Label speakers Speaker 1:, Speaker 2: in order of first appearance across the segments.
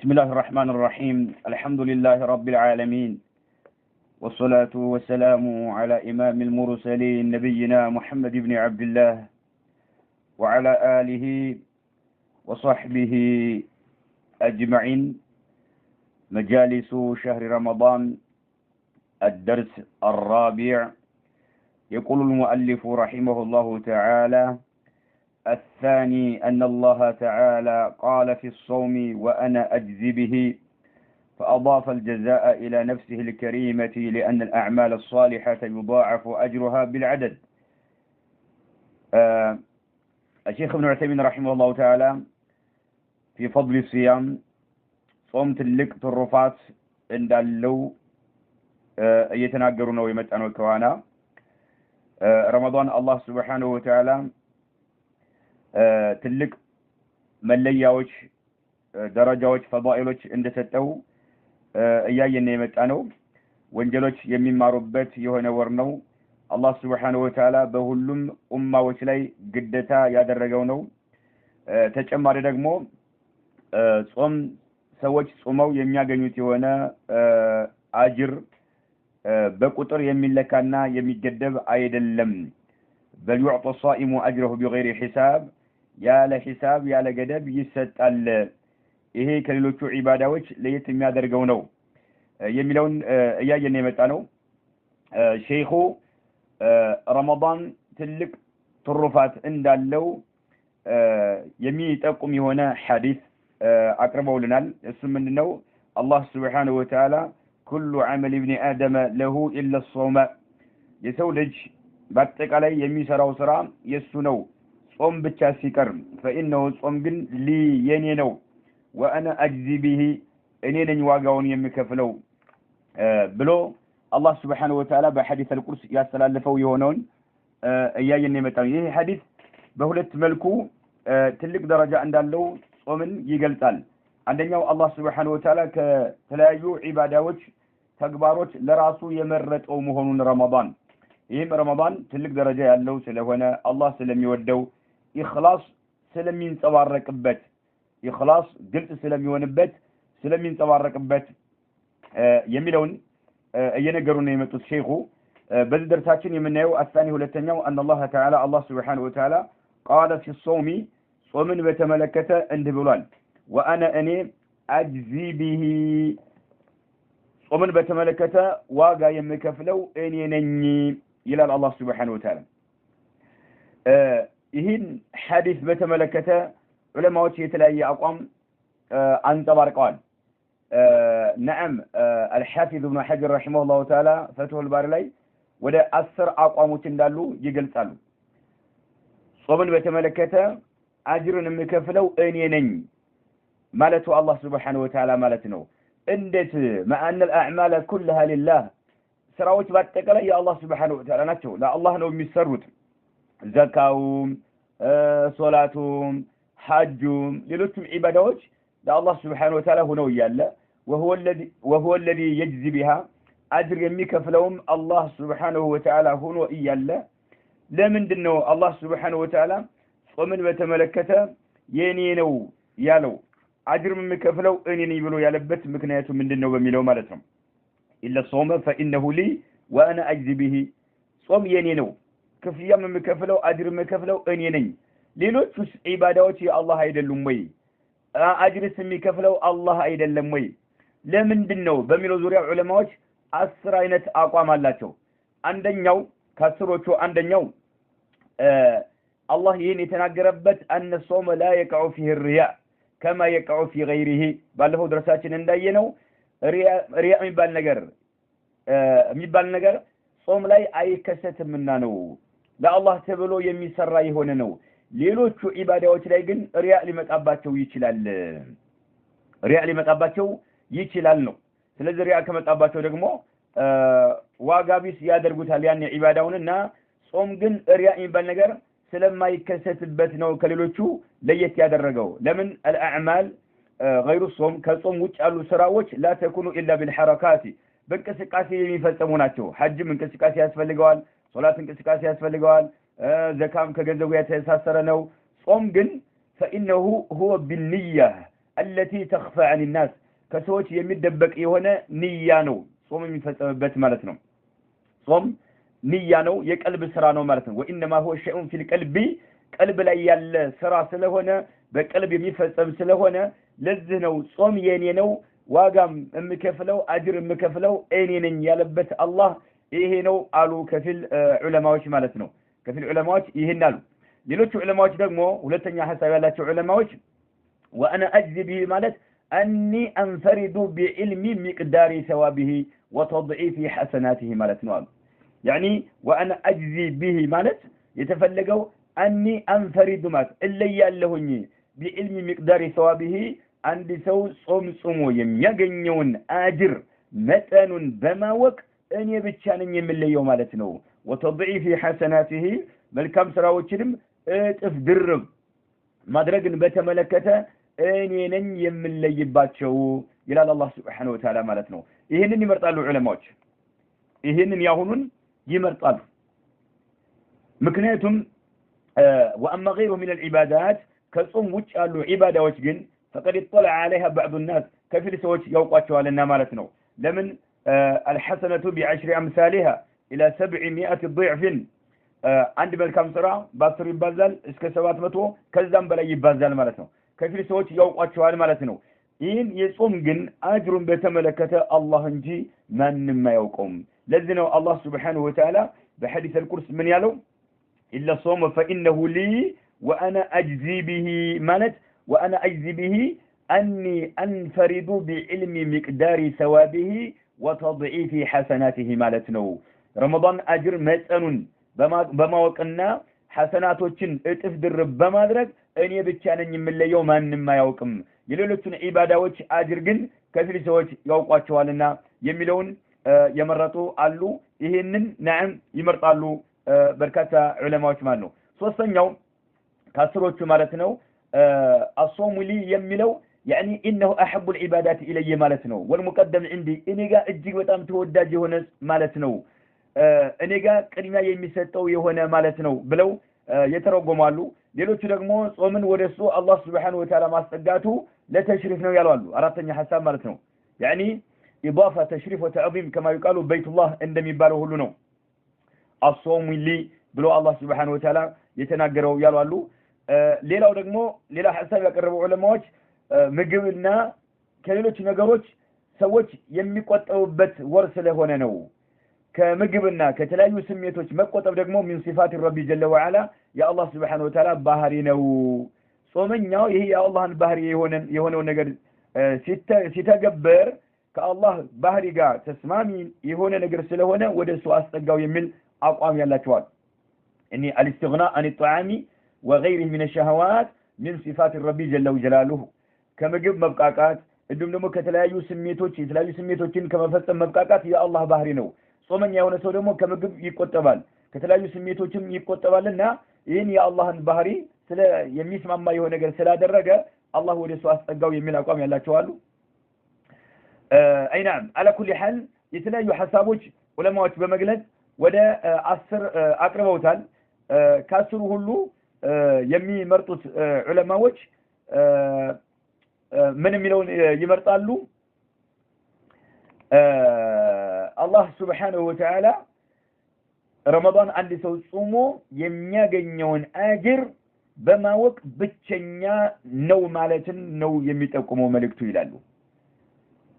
Speaker 1: بسم الله الرحمن الرحيم الحمد لله رب العالمين والصلاة والسلام على إمام المرسلين نبينا محمد بن عبد الله وعلى آله وصحبه أجمعين. مجالس شهر رمضان الدرس الرابع. يقول المؤلف رحمه الله تعالى: الثاني أن الله تعالى قال في الصوم وأنا أجزي به، فأضاف الجزاء إلى نفسه الكريمة لأن الأعمال الصالحة يضاعف أجرها بالعدد. الشيخ ابن عثيمين رحمه الله تعالى في فضل الصيام صوم تلك ترفات عند اللو يتناقرون ويمتعنوا كوانا رمضان الله سبحانه وتعالى ትልቅ መለያዎች ደረጃዎች ፈዳኢሎች እንደሰጠው እያየን የመጣ ነው። ወንጀሎች የሚማሩበት የሆነ ወር ነው። አላህ Subhanahu Wa Ta'ala በሁሉም ኡማዎች ላይ ግዴታ ያደረገው ነው። ተጨማሪ ደግሞ ጾም ሰዎች ጾመው የሚያገኙት የሆነ አጅር በቁጥር የሚለካና የሚገደብ አይደለም። بل يعطى الصائم أجره بغير حساب ያለ ሒሳብ ያለ ገደብ ይሰጣል። ይሄ ከሌሎቹ ዒባዳዎች ለየት የሚያደርገው ነው የሚለውን እያየን የመጣ ነው። ሼኹ ረመዳን ትልቅ ትሩፋት እንዳለው የሚጠቁም የሆነ ሐዲስ አቅርበውልናል። እሱ ምንድነው? አላህ Subhanahu Wa Ta'ala كل عمل ابن آدم له إلا الصوم የሰው ልጅ በአጠቃላይ የሚሰራው ስራ የሱ ነው ጾም ብቻ ሲቀር فإنه ጾም ግን የኔ ነው وأنا أجزي به እኔ ነኝ ዋጋውን የሚከፍለው ብሎ አላህ Subhanahu Wa Ta'ala በሐዲስ አልቁርስ ያስተላለፈው የሆነውን እያየን የመጣው ይሄ ሐዲስ በሁለት መልኩ ትልቅ ደረጃ እንዳለው ጾምን ይገልጻል። አንደኛው አላህ Subhanahu Wa Ta'ala ከተለያዩ ዒባዳዎች ተግባሮች ለራሱ የመረጠው መሆኑን ረመዳን ይህም ረመዳን ትልቅ ደረጃ ያለው ስለሆነ አላህ ስለሚወደው ኢኽላስ ስለሚንጸባረቅበት ኢኽላስ ግልጽ ስለሚሆንበት ስለሚንጸባረቅበት የሚለውን እየነገሩን ነው የመጡት ሼኹ። በዚህ ደርሳችን የምናየው አሳኒ ሁለተኛው أن الله تعالى الله سبحانه وتعالى قال في الصوم ጾምን በተመለከተ እንዲህ ብሏል وأنا እኔ أجزي به ጾምን በተመለከተ ዋጋ የምከፍለው እኔ ነኝ ይላል አላህ Subhanahu Wa Ta'ala። ይህን ሐዲስ በተመለከተ ዑለማዎች የተለያየ አቋም አንጸባርቀዋል። ነዓም አልሐፊዝ ኢብኑ ሐጀር رحمه الله تعالى ፈትሁል ባሪ ላይ ወደ 10 አቋሞች እንዳሉ ይገልጻሉ። ጾምን በተመለከተ አጅርን የምከፍለው እኔ ነኝ ማለቱ አላህ Subhanahu Wa Ta'ala ማለት ነው። እንዴት ማአን الأعمال كلها لله ስራዎች በአጠቃላይ የአላህ Subhanahu Wa Ta'ala ናቸው። ለአላህ ነው የሚሰሩት። ዘካውም ሶላቱም ሐጁም ሌሎችም ዒባዳዎች ለአላህ Subhanahu Wa Ta'ala ሆነው ያለ وهو الذي يجزي بها አጅር የሚከፍለውም አላህ Subhanahu Wa Ta'ala ሆኖ ያለ ለምንድነው አላህ Subhanahu Wa Ta'ala ጾምን በተመለከተ የኔ ነው ያለው አጅር የሚከፍለው እኔ ነኝ ብሎ ያለበት ምክንያቱ ምንድነው በሚለው ማለት ነው። إلا الصوم فإنه لي وأنا أجزي به ጾም የኔ ነው ክፍያም የሚከፍለው አጅር የሚከፍለው እኔ ነኝ። ሌሎች ዒባዳዎች የአላህ አይደሉም ወይ? አጅርስ የሚከፍለው አላህ አይደለም ወይ? ለምንድነው በሚለው ዙሪያ ዑለማዎች 10 አይነት አቋም አላቸው። አንደኛው ከአስሮቹ አንደኛው አላህ ይህን የተናገረበት أن الصوم لا يقع فيه الرياء كما يقع في غيره ባለፈው ድረሳችን እንዳየነው ሪያ የሚባል ነገር ጾም ላይ አይከሰትምና ነው ለአላህ ተብሎ የሚሰራ የሆነ ነው። ሌሎቹ ዒባዳዎች ላይ ግን ሪያ ሊመጣባቸው ይችላል ነው። ስለዚህ ሪያ ከመጣባቸው ደግሞ ዋጋ ቢስ ያደርጉታል ያን ዒባዳውንና ጾም ግን ሪያ የሚባል ነገር ስለማይከሰትበት ነው ከሌሎቹ ለየት ያደረገው። ለምን الأعمال غير الصوم ከጾም ውጭ ያሉ ስራዎች لا تكون إلا بالحركات በእንቅስቃሴ የሚፈጸሙ ናቸው። ሐጅም እንቅስቃሴ ያስፈልገዋል፣ ሶላት እንቅስቃሴ ያስፈልገዋል፣ ዘካም ከገንዘቡ የተሳሰረ ነው። ጾም ግን فإنه هو بالنية التي تخفى عن الناس كسوت يمدبك يهونا نيانو صوم የሚፈጸምበት ማለት ነው ጾም ንያ ነው የቀልብ ስራ ነው ማለት ነው وانما هو شيء في القلب ቀልብ ላይ ያለ ስራ ስለሆነ በቀልብ የሚፈጸም ስለሆነ ለዚህ ነው ጾም የኔ ነው ዋጋም የምከፍለው አጅር የምከፍለው እኔ ነኝ ያለበት አላህ ይሄ ነው አሉ ከፊል ዑለማዎች ማለት ነው ከፊል ዑለማዎች ይሄን አሉ ሌሎች ዑለማዎች ደግሞ ሁለተኛ ሐሳብ ያላቸው ዑለማዎች وانا اجزي به ማለት اني انفرد بعلم مقدار ثوابه وتضعيف حسناته ማለት ነው يعني وانا اجزي به ማለት የተፈለገው اني انفرد ማለት እለይ ያለሁኝ بعلم مقدار ثوابه አንድ ሰው ጾም ጾሞ የሚያገኘውን አጅር መጠኑን በማወቅ እኔ ብቻ ነኝ የምለየው ማለት ነው وتضعيف حسناته መልካም ስራዎችንም እጥፍ ድርብ ማድረግን በተመለከተ እኔ ነኝ የምለይባቸው ይላል አላህ Subhanahu Wa Ta'ala ማለት ነው ይሄንን ይመርጣሉ ዑለማዎች ይሄንን ያሁኑን ይመርጣሉ ምክንያቱም واما غيره من العبادات ከጾም ውጭ ያሉ ዒባዳዎች ግን فقد اطلع عليها بعض الناس ከፊል ሰዎች ያውቋቸዋልና ማለት ነው ለምን الحسنه ب10 امثالها الى 700 ضعف አንድ መልካም ስራ በ10 ይባዛል እስከ 700 ከዛም በላይ ይባዛል ማለት ነው ከፊል ሰዎች ያውቋቸዋል ማለት ነው ይህን የጾም ግን አጅሩን በተመለከተ አላህ እንጂ ማንንም አያውቀውም ለዚህ ነው አላህ Subhanahu Wa Ta'ala በሐዲስ القدس ምን ያለው إلا الصوم فإنه لي وأنا أجزي به ማለት وأنا أجزي به أني أنفرد بعلم مقدار ثوابه وتضعيف حسناته ማለት ነው ረመዳን አጅር መጠኑን በማወቅና ሐሰናቶችን እጥፍ ድርብ በማድረግ እኔ ብቻ ነኝ የምለየው ማንንም አያውቅም የሌሎችን ዒባዳዎች አጅር ግን ከፊል ሰዎች ያውቋቸዋልና የሚለውን የመረጡ አሉ ይሄንን ነዓም ይመርጣሉ በርካታ ዑለማዎች ማለት ነው ሶስተኛው ከአስሮቹ ማለት ነው الصوم لي የሚለው يعني انه احب العبادات الي ማለት ነው والمقدم عندي እኔ ጋር እጅግ በጣም ተወዳጅ የሆነ ማለት ነው እኔ ጋር ቅድሚያ የሚሰጠው የሆነ ማለት ነው ብለው የተረጎማሉ ሌሎቹ ደግሞ ጾምን ወደሱ አላህ Subhanahu Wa Ta'ala ማስጠጋቱ ለተሽሪፍ ነው ያሏሉ አራተኛ ሐሳብ ማለት ነው يعني اضافه تشريف وتعظيم كما يقال بيت الله እንደሚባለው ሁሉ ነው الصوم لي ብሎ አላህ Subhanahu Wa Ta'ala የተናገረው ያሏሉ ሌላው ደግሞ ሌላ ሐሳብ ያቀረቡ ዑለማዎች ምግብና ከሌሎች ነገሮች ሰዎች የሚቆጠቡበት ወር ስለሆነ ነው ከምግብና ከተለያዩ ስሜቶች መቆጠብ ደግሞ من صفات رب جل وعلا يا الله سبحانه وتعالى ባህሪ ነው ጾመኛው ይሄ የአላህን ባህሪ የሆነው ነገር ሲተገበር ከአላህ ባህሪ ጋር ተስማሚ የሆነ ነገር ስለሆነ ወደሱ አስጠጋው የሚል አቋም ያላቸዋል اني الاستغناء عن الطعام وغيره من الشهوات من صفات رب جل وجلاله ከምግብ መብቃቃት እንዲሁም ደግሞ ከተለያዩ ስሜቶችን ከመፈጸም መብቃቃት የአላህ ባህሪ ነው ጾመኛ የሆነ ሰው ደግሞ ከምግብ ይቆጠባል ከተለያዩ ስሜቶችም ይቆጠባልና ይህን የአላህን ባህሪ ስለ የሚስማማ የሆነ ነገር ስላደረገ አላህ ወደሱ አስጠጋው የሚል አቋም ያላቸው አሉ አይናም على كل حال የተለያዩ ሐሳቦች ዑለማዎች በመግለጽ ወደ 10 አቅርበውታል ከአስሩ ሁሉ የሚመርጡት ዑለማዎች ምን የሚለውን ይመርጣሉ አላህ Subhanahu Wa Ta'ala ረመዳን አንድ ሰው ጾሞ የሚያገኘውን አጅር በማወቅ ብቸኛ ነው ማለትን ነው የሚጠቁመው መልእክቱ ይላሉ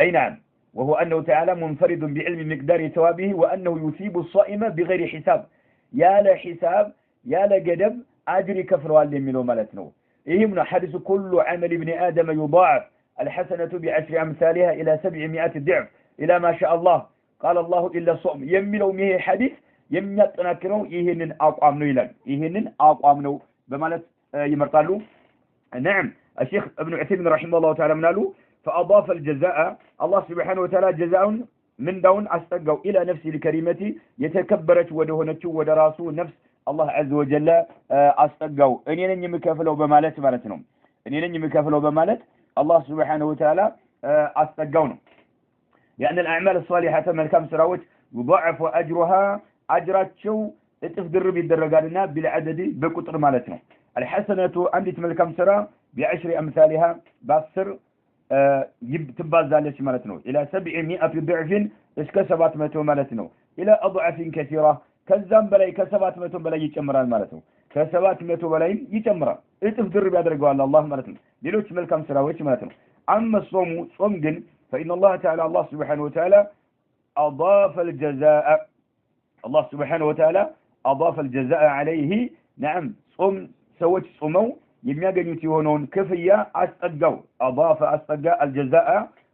Speaker 1: አይናም وهو أنه تعالى منفرد بعلم مقدار ثوابه وأنه يثيب الصائم بغير حساب يا لا حساب يا لا جدب أجر كفر يمينه مالتنا إيهمنا حدث كل عمل ابن آدم يضاعف الحسنة ب10 أمثالها إلى 700 ضعف إلى ما شاء الله قال الله إلا الصوم يمينه ميه حديث يميننا كنو إيهن أقامنو إلان إيهن أقامنو بمالت يمرطالو نعم الشيخ ابن عثيمين رحمه الله تعالى منالو فأضاف الجزاء الله سبحانه وتعالى جزاء من دون أستقوا إلى نفسه الكريمة يتكبرت ودهنته ودراسه نفس الله عز وجل أستقوا إني مكافلوا بمالت مالتهم إني مكافلوا بمالت الله سبحانه وتعالى أستقون يعني الأعمال الصالحة من كم سراوت يضاعف أجرها أجرات شو تفدر بالدرجات بالعدد بكتر مالتنا الحسنة عندي من كم سرا ب10 أمثالها بأسر ትባዛለች ማለት ነው الى 700 ضعف እስከ 700 ማለት ነው الى اضعف كثيره ከዛም በላይ ከ700 በላይ ይጨምራል ማለት ነው ከ700 በላይ ይጨምራል እጥፍ ድርብ ያደርገዋል አላህ ማለት ነው ሌሎች መልካም ስራዎች ማለት ነው اما الصوم ጾም ግን فإن الله تعالى الله سبحانه وتعالى أضاف الجزاء الله سبحانه وتعالى أضاف الجزاء عليه نعم ጾም ሰዎች ጾመው የሚያገኙት የሆነውን ክፍያ አስጠጋው أضاف أسጠጋ الجزاء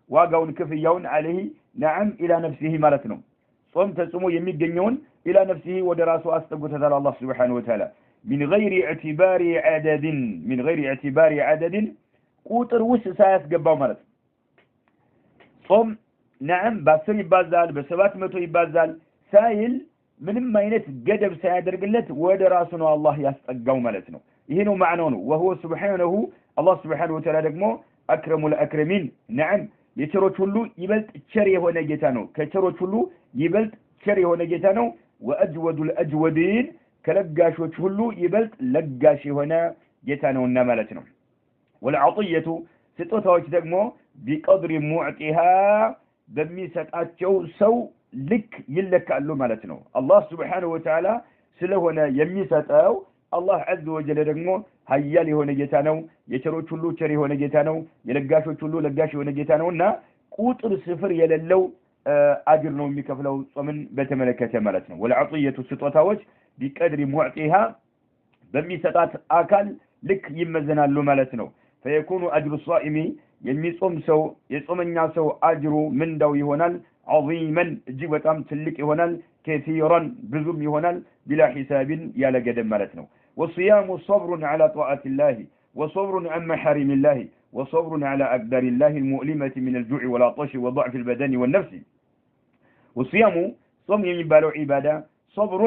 Speaker 1: ዋጋውን ክፍያውን عليه نعم إلى نفسه ማለት ነው ጾም ተጾሞ የሚገኘውን إلى نفسه ወደ ራሱ አስጠጉታል الله سبحانه وتعالى من غير اعتبار عدد ቁጥር ውስጥ ሳያስገባው ማለት ጾም نعم በ10 ይባዛል በ700 ይባዛል ሳይል ምንም አይነት ገደብ ሳያደርግለት ወደ ራሱ ነው አላህ ያስጠጋው ማለት ነው ይሄ ነው ማዕናው ነው وهو سبحانه الله سبحانه وتعالى ደግሞ اكرم الاكرمين نعم የቸሮች ሁሉ ይበልጥ ቸር የሆነ ጌታ ነው ከቸሮች ሁሉ ይበልጥ ቸር የሆነ ጌታ ነው واجود الاجودين ከለጋሾች ሁሉ ይበልጥ ለጋሽ የሆነ ጌታ ነውና ማለት ነው والعطيه ስጦታዎች ደግሞ بقدر معطيها በሚሰጣቸው ሰው ልክ ይለካሉ ማለት ነው አላህ Subhanahu Wa Ta'ala ስለሆነ የሚሰጠው አላህ Azza wa Jalla ደግሞ ኃያል የሆነ ጌታ ነው የቸሮች ሁሉ ቸር የሆነ ጌታ ነው የለጋሾች ሁሉ ለጋሽ የሆነ ጌታ ነውና ቁጥር ስፍር የሌለው አጅር ነው የሚከፍለው ጾምን በተመለከተ ማለት ነው والعطيه ስጦታዎች بقدر معطيها በሚሰጣት አካል ልክ ይመዘናሉ ማለት ነው فيكون اجر الصائم የሚጾም ሰው የጾመኛ ሰው አጅሩ ምንዳው ይሆናል عظيما እጅግ በጣም ትልቅ ይሆናል كثيرا ብዙም ይሆናል بلا حساب ያለ ገደብ ማለት ነው والصيام صبر على طاعة الله وصبر عن محارم الله وصبر على أقدار الله المؤلمة من الجوع والعطش وضعف البدن والنفس والصيام صوم የሚባለው عبادة صبر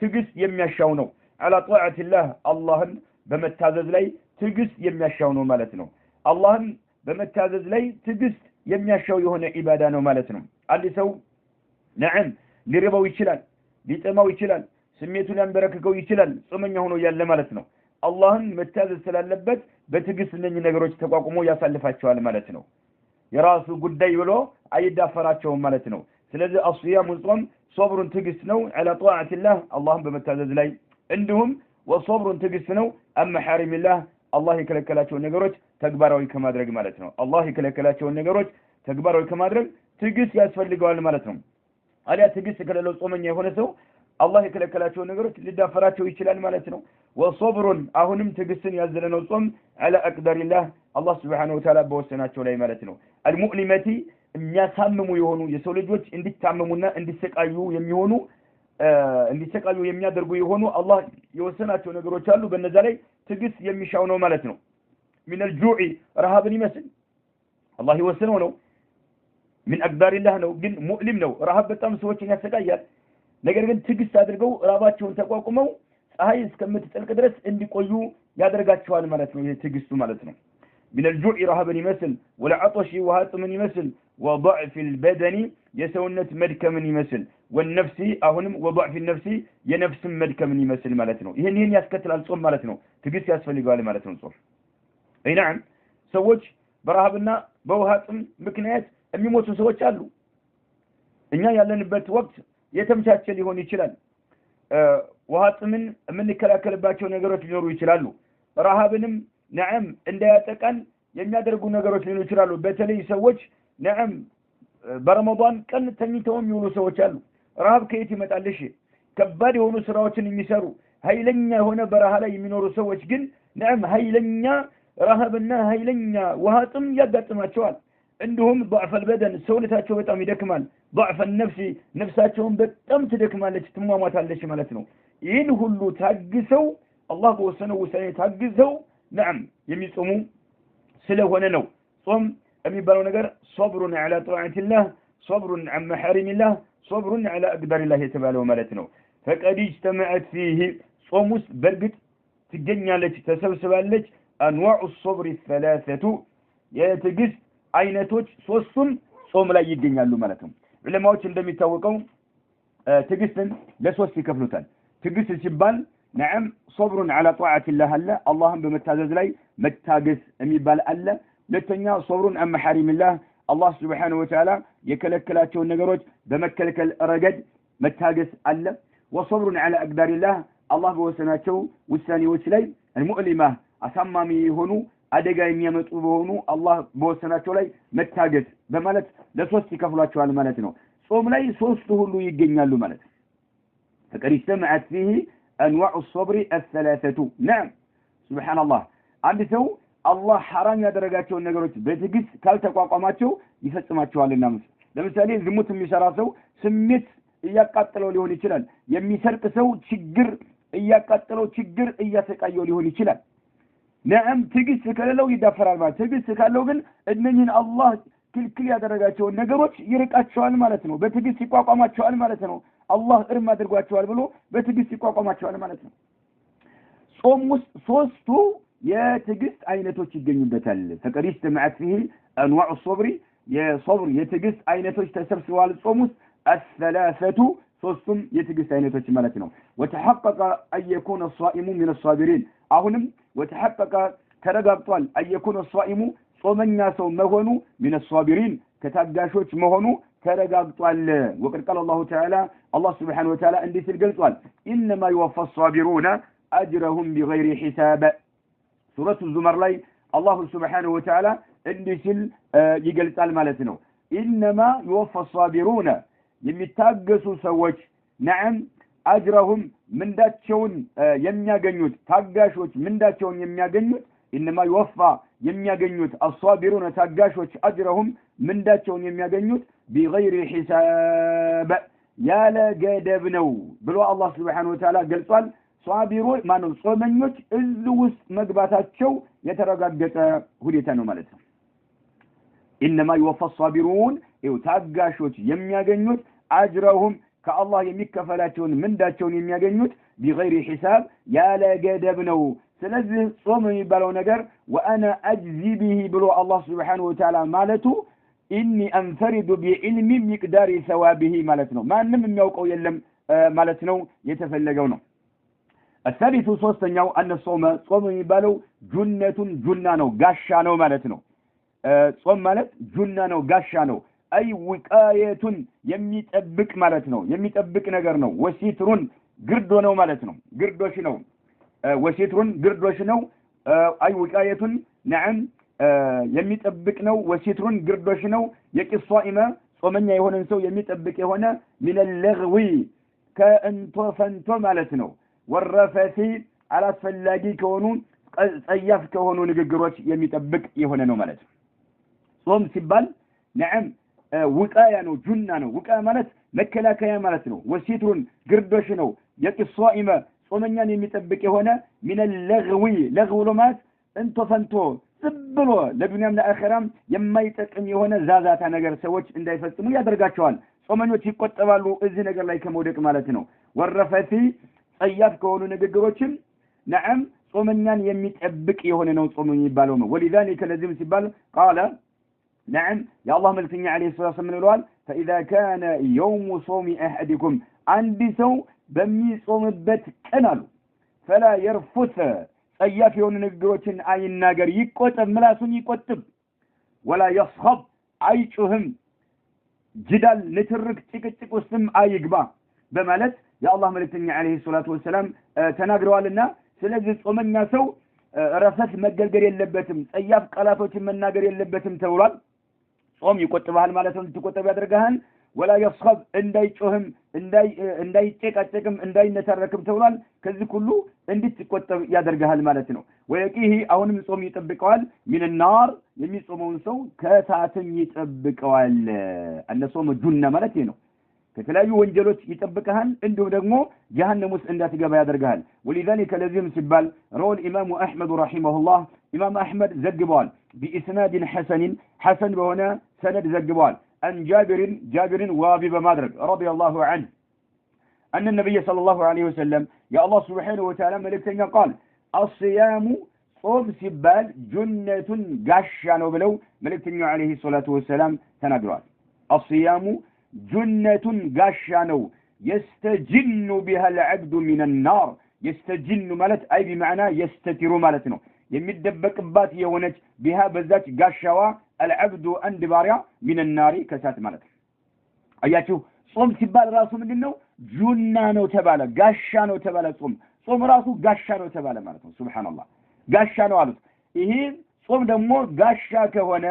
Speaker 1: ትግስት የሚያሻው ነው على طاعة الله አላህን በመታዘዝ ላይ ትግስት የሚያሻው ነው ማለት ነው አላህን በመታዘዝ ላይ ትግስት የሚያሻው የሆነ ኢባዳ ነው ማለት ነው አንድ ሰው ነዓም ሊርበው ይችላል ሊጠማው ይችላል ስሜቱን ያንበረክከው ይችላል ጾመኛ ሆኖ ያለ ማለት ነው አላህን መታዘዝ ስላለበት በትግስት እነኚህ ነገሮች ተቋቁሞ ያሳልፋቸዋል ማለት ነው የራሱ ጉዳይ ብሎ አይዳፈራቸውም ማለት ነው ስለዚህ الصيام ጾም ሶብሩን ትግስት ነው على طاعة الله አላህን በመታዘዝ ላይ እንዲሁም ወሶብሩን ትግስት ነው አመሐሪም الله አላህ የከለከላቸውን ነገሮች ተግባራዊ ከማድረግ ማለት ነው አላህ የከለከላቸውን ነገሮች ተግባራዊ ከማድረግ ትግስት ያስፈልገዋል ማለት ነው አሊያ ትግስት ከሌለው ጾመኛ የሆነ ሰው አላህ የከለከላቸውን ነገሮች ሊዳፈራቸው ይችላል ማለት ነው ወሶብሩን አሁንም ትግስትን ያዘለነው ጾም على اقدار الله አላህ Subhanahu Wa Ta'ala በወሰናቸው ላይ ማለት ነው المؤلمة የሚያሳምሙ የሆኑ የሰው ልጆች እንዲታመሙና እንዲሰቃዩ የሚያደርጉ የሆኑ አላህ የወሰናቸው ነገሮች አሉ በእነዛ ላይ ትግስት የሚሻው ነው ማለት ነው من الجوع ረሃብን ይመስል አላህ የወሰነው ነው من اقدار الله ነው ግን ሙእሊም ነው ረሃብ በጣም ሰዎችን ያሰቃያል ነገር ግን ትግስት አድርገው ረሃባቸውን ተቋቁመው ፀሐይ እስከምትጠልቅ ድረስ እንዲቆዩ ያደርጋቸዋል ማለት ነው ይሄ ትግስቱ ማለት ነው من الجوع ረሃብን ይመስል والعطش وهاطمን ይመስል وضعف البدن የሰውነት መድከምን ይመስል والنفس አሁንም وضعف النفس የነፍስ መድከምን ይመስል ማለት ነው ይሄን ያስከትላል ጾም ማለት ነው ትግስት ያስፈልጋል ማለት ነው ጾም አይናም ሰዎች በረሃብና በውሃጥም ምክንያት የሚሞቱ ሰዎች አሉ እኛ ያለንበት ወቅት የተመቻቸ ሊሆን ይችላል ውሃጥምን የምንከላከልባቸው ነገሮች ሊኖሩ ይችላሉ ረሃብንም ነዓም እንዳያጠቃን የሚያደርጉ ነገሮች ሊኖሩ ይችላሉ በተለይ ሰዎች ነዓም በረመዳን ቀን ተኝተው የሚውሉ ሰዎች አሉ ረሃብ ከየት ይመጣልሽ ከባድ የሆኑ ስራዎችን የሚሰሩ ኃይለኛ የሆነ በረሃ ላይ የሚኖሩ ሰዎች ግን ነዓም ኃይለኛ ረሃብና ኃይለኛ ውሃጥም ያጋጥማቸዋል እንዲሁም ضعف البدن ሰውነታቸው በጣም ይደክማል ضعف النفس ነፍሳቸውን በጣም ትደክማለች ትሟሟታለች ማለት ነው ይህን ሁሉ ታግሰው አላህ በወሰነው ውሳኔ ታግሰው ነዓም የሚጾሙ ስለሆነ ነው ጾም የሚባለው ነገር صبرun على طاعة الله صبرun عن محارم الله صبرun على أقدار الله የተባለው ማለት ነው فقد اجتمعت فيه ጾም ውስጥ በርግጥ ትገኛለች ተሰብስባለች انواع الصبر الثلاثه የትግስት አይነቶች ሶስቱም ጾም ላይ ይገኛሉ ማለት ነው ዑለማዎች እንደሚታወቀው ትግስትን ለሶስት ይከፍሉታል ትግስት ሲባል ነዓም صبر على طاعة الله አለ አላህን በመታዘዝ ላይ መታገስ የሚባል አለ ለተኛ ሶብሩን አመሐሪሚላህ አላህ Subhanahu Wa Ta'ala የከለከላቸውን ነገሮች በመከልከል ረገድ መታገስ አለ ወሶብሩን على اقدارillah አላህ በወሰናቸው ውሳኔዎች ላይ المؤلمة አሳማሚ የሆኑ አደጋ የሚያመጡ በሆኑ አላህ በወሰናቸው ላይ መታገስ በማለት ለሶስት ይከፍሏቸዋል ማለት ነው ጾም ላይ ሶስቱ ሁሉ ይገኛሉ ማለት فقد اجتمعت فيه انواع الصبر الثلاثه نعم سبحان الله አንድ ሰው አላህ حرام ያደረጋቸውን ነገሮች በትግስት ካልተቋቋማቸው ይፈጽማቸዋልና ለምሳሌ ዝሙት የሚሰራ ሰው ስሜት እያቃጠለው ሊሆን ይችላል የሚሰርቅ ሰው ችግር እያቃጠለው ችግር እያሰቃየው ሊሆን ይችላል ነዓም ትግስት ከሌለው ይዳፈራል ማለት ትግስት ካለው ግን እነኚህን አላህ ክልክል ያደረጋቸውን ነገሮች ይርቃቸዋል ማለት ነው በትግስት ይቋቋማቸዋል ማለት ነው አላህ እርም አድርጓቸዋል ብሎ በትግስት ይቋቋማቸዋል ማለት ነው ጾም ውስጥ ሶስቱ የትግስት አይነቶች ይገኙበታል فقد اجتمعت فيه انواع الصبر የصبر የትግስት አይነቶች ተሰብስበዋል ጾም ውስጥ الثلاثه ሶስቱም የትግስት አይነቶች ማለት ነው وتحقق ان يكون الصائم من الصابرين አሁንም وتحقق ተረጋግጧል ان يكون الصائم ጾመኛ ሰው መሆኑ من الصابرين ከታጋሾች መሆኑ ተረጋግጧል وقد قال الله تعالى الله سبحانه وتعالى እንዲህ ሲል ገልጿል انما يوفى الصابرون اجرهم بغير حساب سورة الزمر ላይ الله سبحانه وتعالى እንዲህ ሲል ይገልጻል ማለት ነው انما يوفى الصابرون የሚታገሱ ሰዎች نعم اجرهم ምንዳቸውን የሚያገኙት ታጋሾች ምንዳቸውን የሚያገኙት انما يوفى የሚያገኙት الصابرون ታጋሾች اجرهم ምንዳቸውን የሚያገኙት بغير حساب ያለ ገደብ ነው ብሎ አላህ Subhanahu Wa Ta'ala ገልጿል ሷቢሮች ማነው ጾመኞች እዚህ ውስጥ መግባታቸው የተረጋገጠ ሁኔታ ነው ማለት ነው انما يوفى الصابرون ታጋሾች የሚያገኙት اجرهم ከአላህ የሚከፈላቸውን ምንዳቸውን የሚያገኙት بغير حساب ያለ ገደብ ነው ስለዚህ ጾም የሚባለው ነገር وانا اجزي به ብሎ አላህ Subhanahu Wa Ta'ala ማለቱ اني انفرد بعلم مقدار ثوابه ማለት ነው ማንንም የሚያውቀው የለም ማለት ነው የተፈለገው ነው الثالث ሶስተኛው أن الصوم ጾም የሚባለው ጁና ነው ጋሻ ነው ማለት ነው ጾም ማለት ጁና ነው ጋሻ ነው አይ ወቃየቱን የሚጠብቅ ማለት ነው የሚጠብቅ ነገር ነው ወሲትሩን ግርዶ ነው ማለት ነው ግርዶሽ ነው ወሲትሩን ግርዶሽ ነው አይ ወቃየቱን نعم የሚጠብቅ ነው ወሲትሩን ግርዶሽ ነው የቂሷኢማ ጾመኛ የሆነን ሰው የሚጠብቅ የሆነ من اللغو ከእንቶ ፈንቶ ማለት ነው ወረፈቲ አላስፈላጊ ከሆኑ ጸያፍ ከሆኑ ንግግሮች የሚጠብቅ የሆነ ነው ማለት ነው ጾም ሲባል نعم ውቃያ ነው ጁና ነው ውቃያ ማለት መከላከያ ማለት ነው ወሲትሩን ግርዶሽ ነው የቂሷኢማ ጾመኛን የሚጠብቅ የሆነ من اللغو لغو ለማለት እንቶ ፈንቶ ዝብሎ ለዱንያም ለአኺራም የማይጠቅም የሆነ ዛዛታ ነገር ሰዎች እንዳይፈጽሙ ያደርጋቸዋል ጾመኞች ይቆጠባሉ እዚህ ነገር ላይ ከመውደቅ ማለት ነው ወረፈቲ ጸያፍ ከሆኑ ንግግሮችም نعم ጾመኛን የሚጠብቅ የሆነ ነው ጾም የሚባለው ነው ولذلك ለዚህም ሲባል قال نعم يا الله ملكني عليه الصلاه والسلام ይለዋል فاذا كان يوم صوم احدكم አንድ ሰው በሚጾምበት ቀን አሉ فلا يرفث ጸያፍ የሆኑ ንግግሮችን አይናገር ይቆጠብ ምላሱን ይቆጥብ ولا يصخب አይጩህም ጅዳል ንትርክ ጭቅጭቅ ውስጥም አይግባ በማለት የአላህ መልእክተኛ አለይሂ ሰላቱ ወሰለም ተናግረዋልና ስለዚህ ጾመኛ ሰው ረፈት መገልገል የለበትም ጸያፍ ቃላቶችን መናገር የለበትም ተብሏል ጾም ይቆጥባል ማለት ነው ትቆጠብ ያደርጋል ولا يصخب እንዳይጮህም እንዳይጨቃጨቅም እንዳይነተረክም ተብሏል ከዚህ ሁሉ እንድትቆጠብ ያደርጋል ማለት ነው ወይቂህ አሁንም ጾም ይጠብቀዋል من النار የሚጾመውን ሰው ከእሳትም ይጠብቀዋል እነሱም ጁና ማለት ነው ከተለያዩ ወንጀሎች ይጠብቀሃል እንዲሁ ደግሞ ጀሃነም ውስጥ እንዳትገባ ያደርጋል ولذلك ለዚህም ሲባል روى الامام احمد رحمه الله امام احمد ዘግበዋል باسناد حسن በሆነ ሰነድ ዘግበዋል عن جابر وابي بمادرك رضي الله عنه أن النبي صلى الله عليه وسلم يا الله سبحانه وتعالى ملكتنا قال الصيام صوم سبال جنة قشان وبلو ملكتنا عليه الصلاة والسلام تنقرات الصيام جنة قشان يستجن بها العبد من النار يستجن مالت أي بمعنى يستتر مالتنا የሚደበቅባት የሆነች ቢሃ በዛች ጋሻዋ العبد አንድ ባሪያ من النار ከሳት ማለት አያችሁ ጾም ሲባል ራሱ ምንድነው ጁና ነው ተባለ ጋሻ ነው ተባለ ጾም ራሱ ጋሻ ነው ተባለ ማለት ነው ሱብሃንአላህ ጋሻ ነው አሉት ይሄ ጾም ደግሞ ጋሻ ከሆነ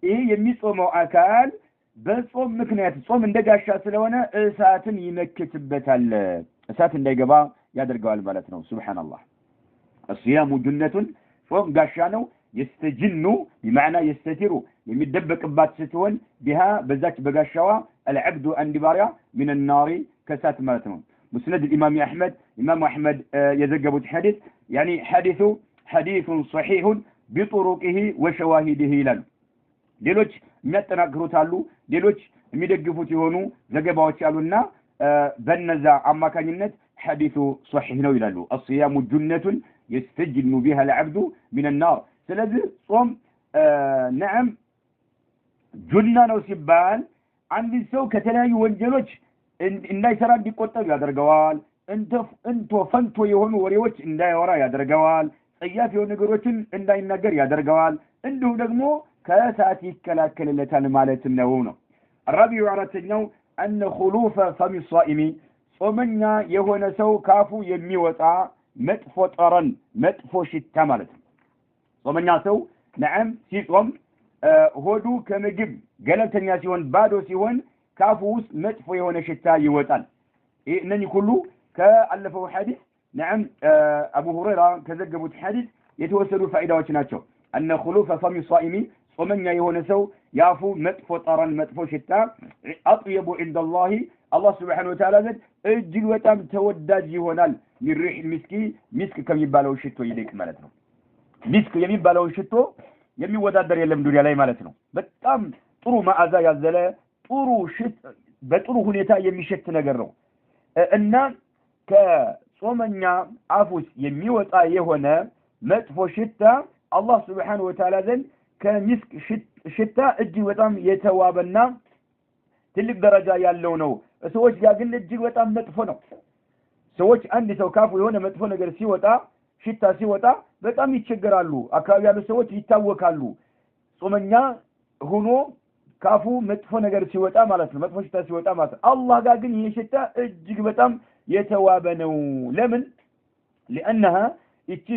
Speaker 1: ይሄ የሚጾመው አካል በጾም ምክንያት ጾም እንደ ጋሻ ስለሆነ እሳትን ይመክትበታል እሳት እንዳይገባ ያደርጋል ማለት ነው ሱብሃንአላህ الصيام جنة ጾም ጋሻ ነው يستجن بمعنى يستتر የሚደበቅባት ስትሆን بها በዛች በጋሻዋ العبد عند باريا من النار كسات ማለት ነው مسند الامام احمد يذكروا حديث يعني حديث صحيح بطرقه وشواهده ይላል ሌሎች የሚያጠናክሩት አሉ ሌሎች የሚደግፉት የሆኑ ዘገባዎች አሉና በእነዛ አማካኝነት حديث صحيح ነው ይላሉ الصيام جنة يستجن بها العبد من النار ስለዚህ ጾም نعم ጁና ነው ሲባል አንድ ሰው ከተለያዩ ወንጀሎች እንዳይሰራ እንዲቆጠብ ያደርገዋል እንቶ ፈንቶ የሆኑ ወሬዎች እንዳይወራ ያደርገዋል ጸያፍ የሆኑ ነገሮችን እንዳይናገር ያደርገዋል እንዲሁ ደግሞ ከሰዓት ይከላከልለታል ማለት ነው الرابع አራተኛው ان خلوف فم الصائم ጾመኛ የሆነ ሰው ካፉ የሚወጣ መጥፎ ጠረን መጥፎ ሽታ ማለት ነው ጾመኛ ሰው نعم ሲጾም ሆዱ ከምግብ ገለልተኛ ሲሆን ባዶ ሲሆን ካፉ ውስጥ መጥፎ የሆነ ሽታ ይወጣል እነኚህ ሁሉ ከአለፈው ሐዲስ نعم ابو هريره ከዘገቡት ሐዲስ የተወሰዱ ፋይዳዎች ናቸው ان خلوف فم الصائم ጾመኛ የሆነ ሰው ያፉ መጥፎ ጠረን መጥፎ ሽታ اطيب عند الله الله سبحانه وتعالى እጅግ በጣም ተወዳጅ ይሆናል ሚሪህ ሚስክ ከሚባለው ሽቶ ይልቅ ማለት ነው ሚስክ የሚባለው ሽቶ የሚወዳደር የለም ዱንያ ላይ ማለት ነው በጣም ጥሩ መዓዛ ያዘለ ጥሩ ሽት በጥሩ ሁኔታ የሚሸት ነገር ነው እና ከጾመኛ አፉስ የሚወጣ የሆነ መጥፎ ሽታ አላህ Subhanahu Wa Ta'ala ዘንድ ከሚስክ ሽታ እጅግ በጣም የተዋበና ትልቅ ደረጃ ያለው ነው ሰዎች ጋር ግን እጅግ በጣም መጥፎ ነው ሰዎች አንድ ሰው ካፉ የሆነ መጥፎ ነገር ሲወጣ ሽታ ሲወጣ በጣም ይቸገራሉ አካባቢ ያሉ ሰዎች ይታወካሉ ጾመኛ ሆኖ ካፉ መጥፎ ነገር ሲወጣ ማለት ነው መጥፎ ሽታ ሲወጣ ማለት ነው አላህ ጋር ግን ይሄ ሽታ እጅግ በጣም የተዋበ ነው ለምን لانها እቺ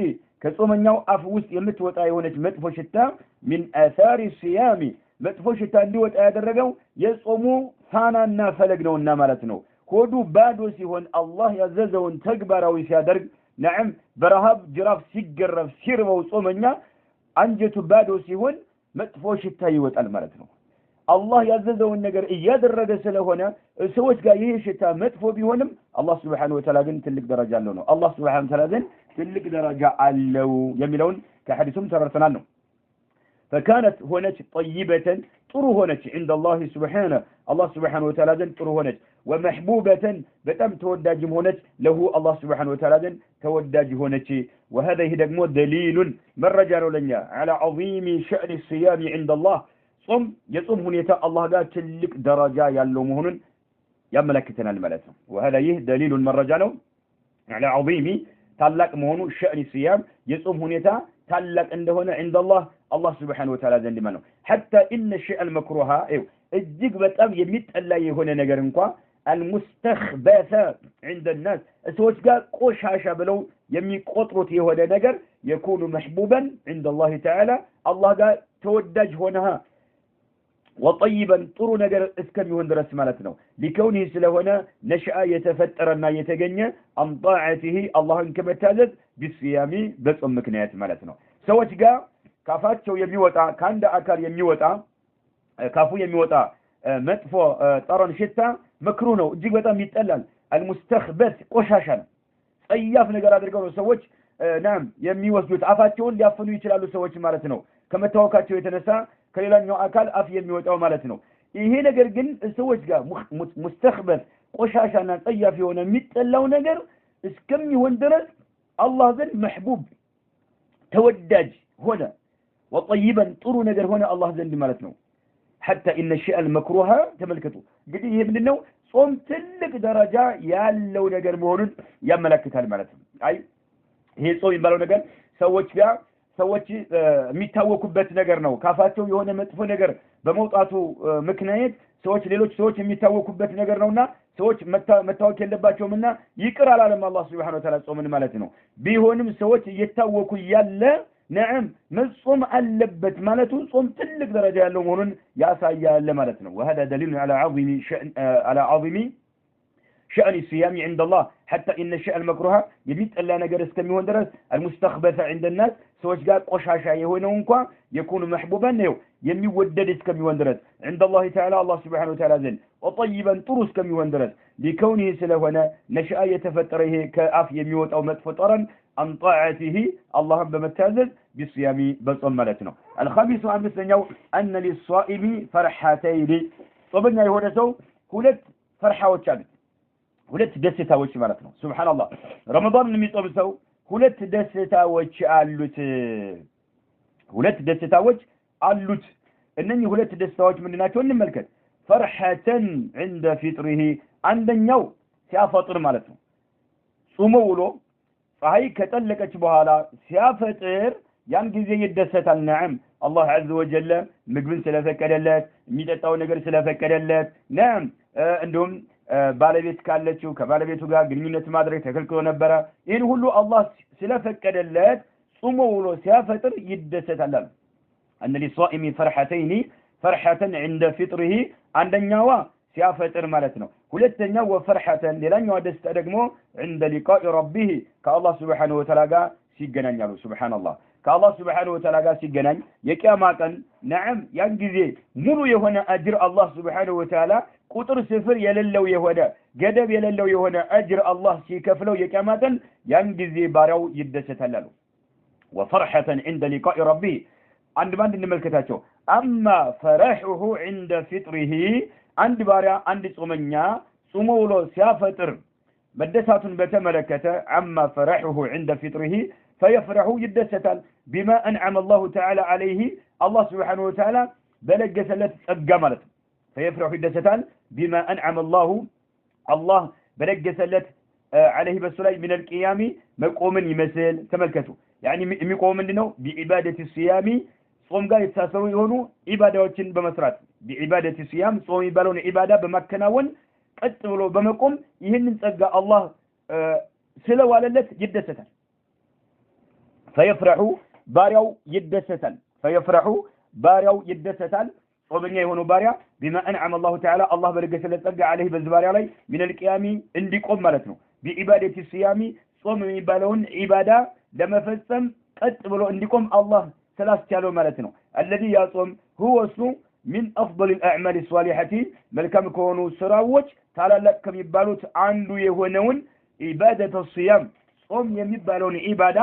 Speaker 1: ከጾመኛው አፍ ውስጥ የምትወጣ የሆነች መጥፎ ሽታ من اثار الصيام መጥፎ ሽታ እንዲወጣ ያደረገው የጾሙ ፋናና ፈለግ ነውና ማለት ነው ሆዱ ባዶ ሲሆን አላህ ያዘዘውን ተግባራዊ ሲያደርግ نعم برهاب جراف ሲገረፍ ሲርበው ጾመኛ አንጀቱ ባዶ ሲሆን መጥፎ ሽታ ይወጣል ማለት ነው አላህ ያዘዘውን ነገር እያደረገ ስለሆነ ሰዎች ጋር ይሄ ሽታ መጥፎ ቢሆንም አላህ Subhanahu Wa Ta'ala ግን ትልቅ ደረጃ አለው ነው አላህ Subhanahu Wa Ta'ala ግን ትልቅ ደረጃ አለው የሚለውን ከሐዲሱም ተረድተናል ነው فكانت هونች طيبة ጥሩ ሆነች عند الله سبحانه الله سبحانه وتعالى ጥሩ ሆነች ومحبوبة በጣም ተወዳጅም ሆነች له الله سبحانه وتعالى ተወዳጅ ሆነች وهذا ደግሞ دليل መረጃ ነው ለኛ على عظيم شأن الصيام عند الله ጾም የጾም ሁኔታ አላህ ጋር ትልቅ ደረጃ ያለው መሆኑን ያመለክተናል ማለት ነው وهذا دليل መረጃ ነው على عظيم ታላቅ መሆኑ شأن الصيام የጾም ሁኔታ ታላቅ እንደሆነ عند الله سبحانه وتعالى ዘንድ ማለት ነው حتى ان الشيء المكروه እጅግ በጣም የሚጠላ የሆነ ነገር እንኳን المستخبث عند الناس ሰዎች ጋር ቆሻሻ ብለው የሚቆጥሩት የሆነ ነገር يكون محبوبا عند الله تعالى الله ጋር ተወዳጅ ሆነها وطيبا ጥሩ ነገር እስከሚሆን ድረስ ማለት ነው لكونه ስለሆነ ነሽአ የተፈጠረና የተገኘ አምጣዓቲሂ አላህን ከመታዘዝ بالصيام በጾም ምክንያት ማለት ነው ሰዎች ጋር ካፋቸው የሚወጣ ካንደ አካል የሚወጣ ካፉ የሚወጣ መጥፎ ጠረን ሽታ መክሩ ነው እጅግ በጣም ይጠላል المستخبث ቆሻሻ ነው ጸያፍ ነገር አድርገው ነው ሰዎች ናም የሚወስዱት አፋቸውን ሊያፈኑ ይችላሉ ሰዎች ማለት ነው ከመታወካቸው የተነሳ ከሌላኛው አካል አፍ የሚወጣው ማለት ነው ይሄ ነገር ግን ሰዎች ጋር مستخبث ቆሻሻና ጸያፍ የሆነ የሚጠላው ነገር እስከሚሆን ድረስ አላህ ዘንድ محبوب ተወዳጅ ሆነ وطيبا ጥሩ ነገር ሆነ አላህ ዘንድ ማለት ነው حتى ان الشيء المكروه ተመልከቱ እንግዲህ ይሄ ምንድነው ጾም ትልቅ ደረጃ ያለው ነገር መሆኑን ያመለክታል ማለት ነው አይ ይሄ ጾም የሚባለው ነገር ሰዎች የሚታወቁበት ነገር ነው ካፋቸው የሆነ መጥፎ ነገር በመውጣቱ ምክንያት ሰዎች ሌሎች ሰዎች የሚታወቁበት ነገር ነውና ሰዎች መታወቅ የለባቸውምና ይቅር አላለም አላህ Subhanahu Wa Ta'ala ጾምን ማለት ነው ቢሆንም ሰዎች እየታወቁ ያለ نعم مصوم አለበት ማለቱ ጾም ትልቅ ደረጃ ያለው መሆኑን ያሳያል ማለት ነው وهذا دليل على عظيم شأن الصيام عند الله حتى إن الشيء المكروه يبيت ألا نجر اسكميون درس المستخبث عند الناس سوش قال قشاشا يهونه انكوا يكون محبوبا نيو يمي ودد اسكميون درس عند الله تعالى الله سبحانه وتعالى زين وطيبا طرس كميون درس لكونه سلونا نشأ يتفتره كأف يميوت أو متفترا عن طاعته اللهم بمتازل بالصيام بصملتنا الخامس عن مثل أن للصائم فرحتين طبعا يهونه سو كلت فرحة وشابت ሁለት ደስታዎች ማለት ነው ሱብሃንአላህ ረመዳን የሚጾም ሰው ሁለት ደስታዎች አሉት እነኚህ ሁለት ደስታዎች ምንድናቸው እንመልከት ፈርሐተን عند فطره አንደኛው ሲያፈጥር ማለት ነው ጾሞ ውሎ ፀሐይ ከጠለቀች በኋላ ሲያፈጥር ያን ጊዜ ይደሰታል ነዓም አላህ عز وجل ምግብን ስለፈቀደለት የሚጠጣው ነገር ስለፈቀደለት ነዓም እንደውም ባለቤት ካለችው ከባለቤቱ ጋር ግንኙነት ማድረግ ተከልክሎ ነበር ይሄን ሁሉ አላህ ስለፈቀደለት ጾሞ ውሎ ሲያፈጥር ይደሰታል ان للصائم فرحة عند فطره አንደኛው ሲያፈጥር ማለት ነው ሁለተኛው ወፈርሐተን ሌላኛው ደስታ ደግሞ عند لقاء ربه ከአላህ Subhanahu Wa Ta'ala ጋር ሲገናኛሉ ሱብሃንአላህ ከአላህ Subhanahu Wa Ta'ala ጋር ሲገናኝ የቂያማ ቀን ነዓም ያን ጊዜ ሙሉ የሆነ አጅር አላህ Subhanahu Wa Ta'ala ቁጥር ስፍር የሌለው የሆነ ገደብ የሌለው የሆነ አጅር አላህ ሲከፍለው የቂያማ ቀን ያን ጊዜ ባሪያው ይደሰታል وفرحة عند لقاء ربه አንድ ባንድ እንመልከታቸው اما فرحه عند فطره አንድ ባሪያ አንድ ጾመኛ ጾሞ ውሎ ሲያፈጥር መደሳቱን በተመለከተ اما فرحه عند فطره فيفرح يدسታል بما انعم الله تعالى عليه الله سبحانه وتعالى በለገሰለት ጸጋ ማለት ነው فيفرح يدسታል بما انعم الله በለገሰለት عليه በሱላይ من القيام መቆምን ይመስል ተመልከቱ يعني የሚቆም ምንድነው بعباده الصيام ጾም ጋር የተሳሰሩ የሆኑ ኢባዳዎችን በመስራት بعباده الصيام ጾም ይባለውን ኢባዳ በማከናወን ቀጥ ብሎ በመቆም ይህንን ጸጋ አላህ ስለዋለለት ይደሰታል فيفرح ባሪያው ይደሰታል ጾመኛ የሆነው ባሪያ بما انعم الله تعالى الله በለገሰለት ጸጋ عليه በዝባሪያ ላይ من القيام እንዲቆም ማለት ነው بعباده الصيام ጾም የሚባለውን ኢባዳ ለመፈጸም ቀጥ ብሎ እንዲቆም አላህ ስላስቻለው ማለት ነው الذي يصوم هو من افضل الاعمال الصالحه መልካም ከሆኑ ስራዎች ታላላቅ ከሚባሉት አንዱ የሆነውን ኢባደተ الصيام ጾም የሚባለውን ኢባዳ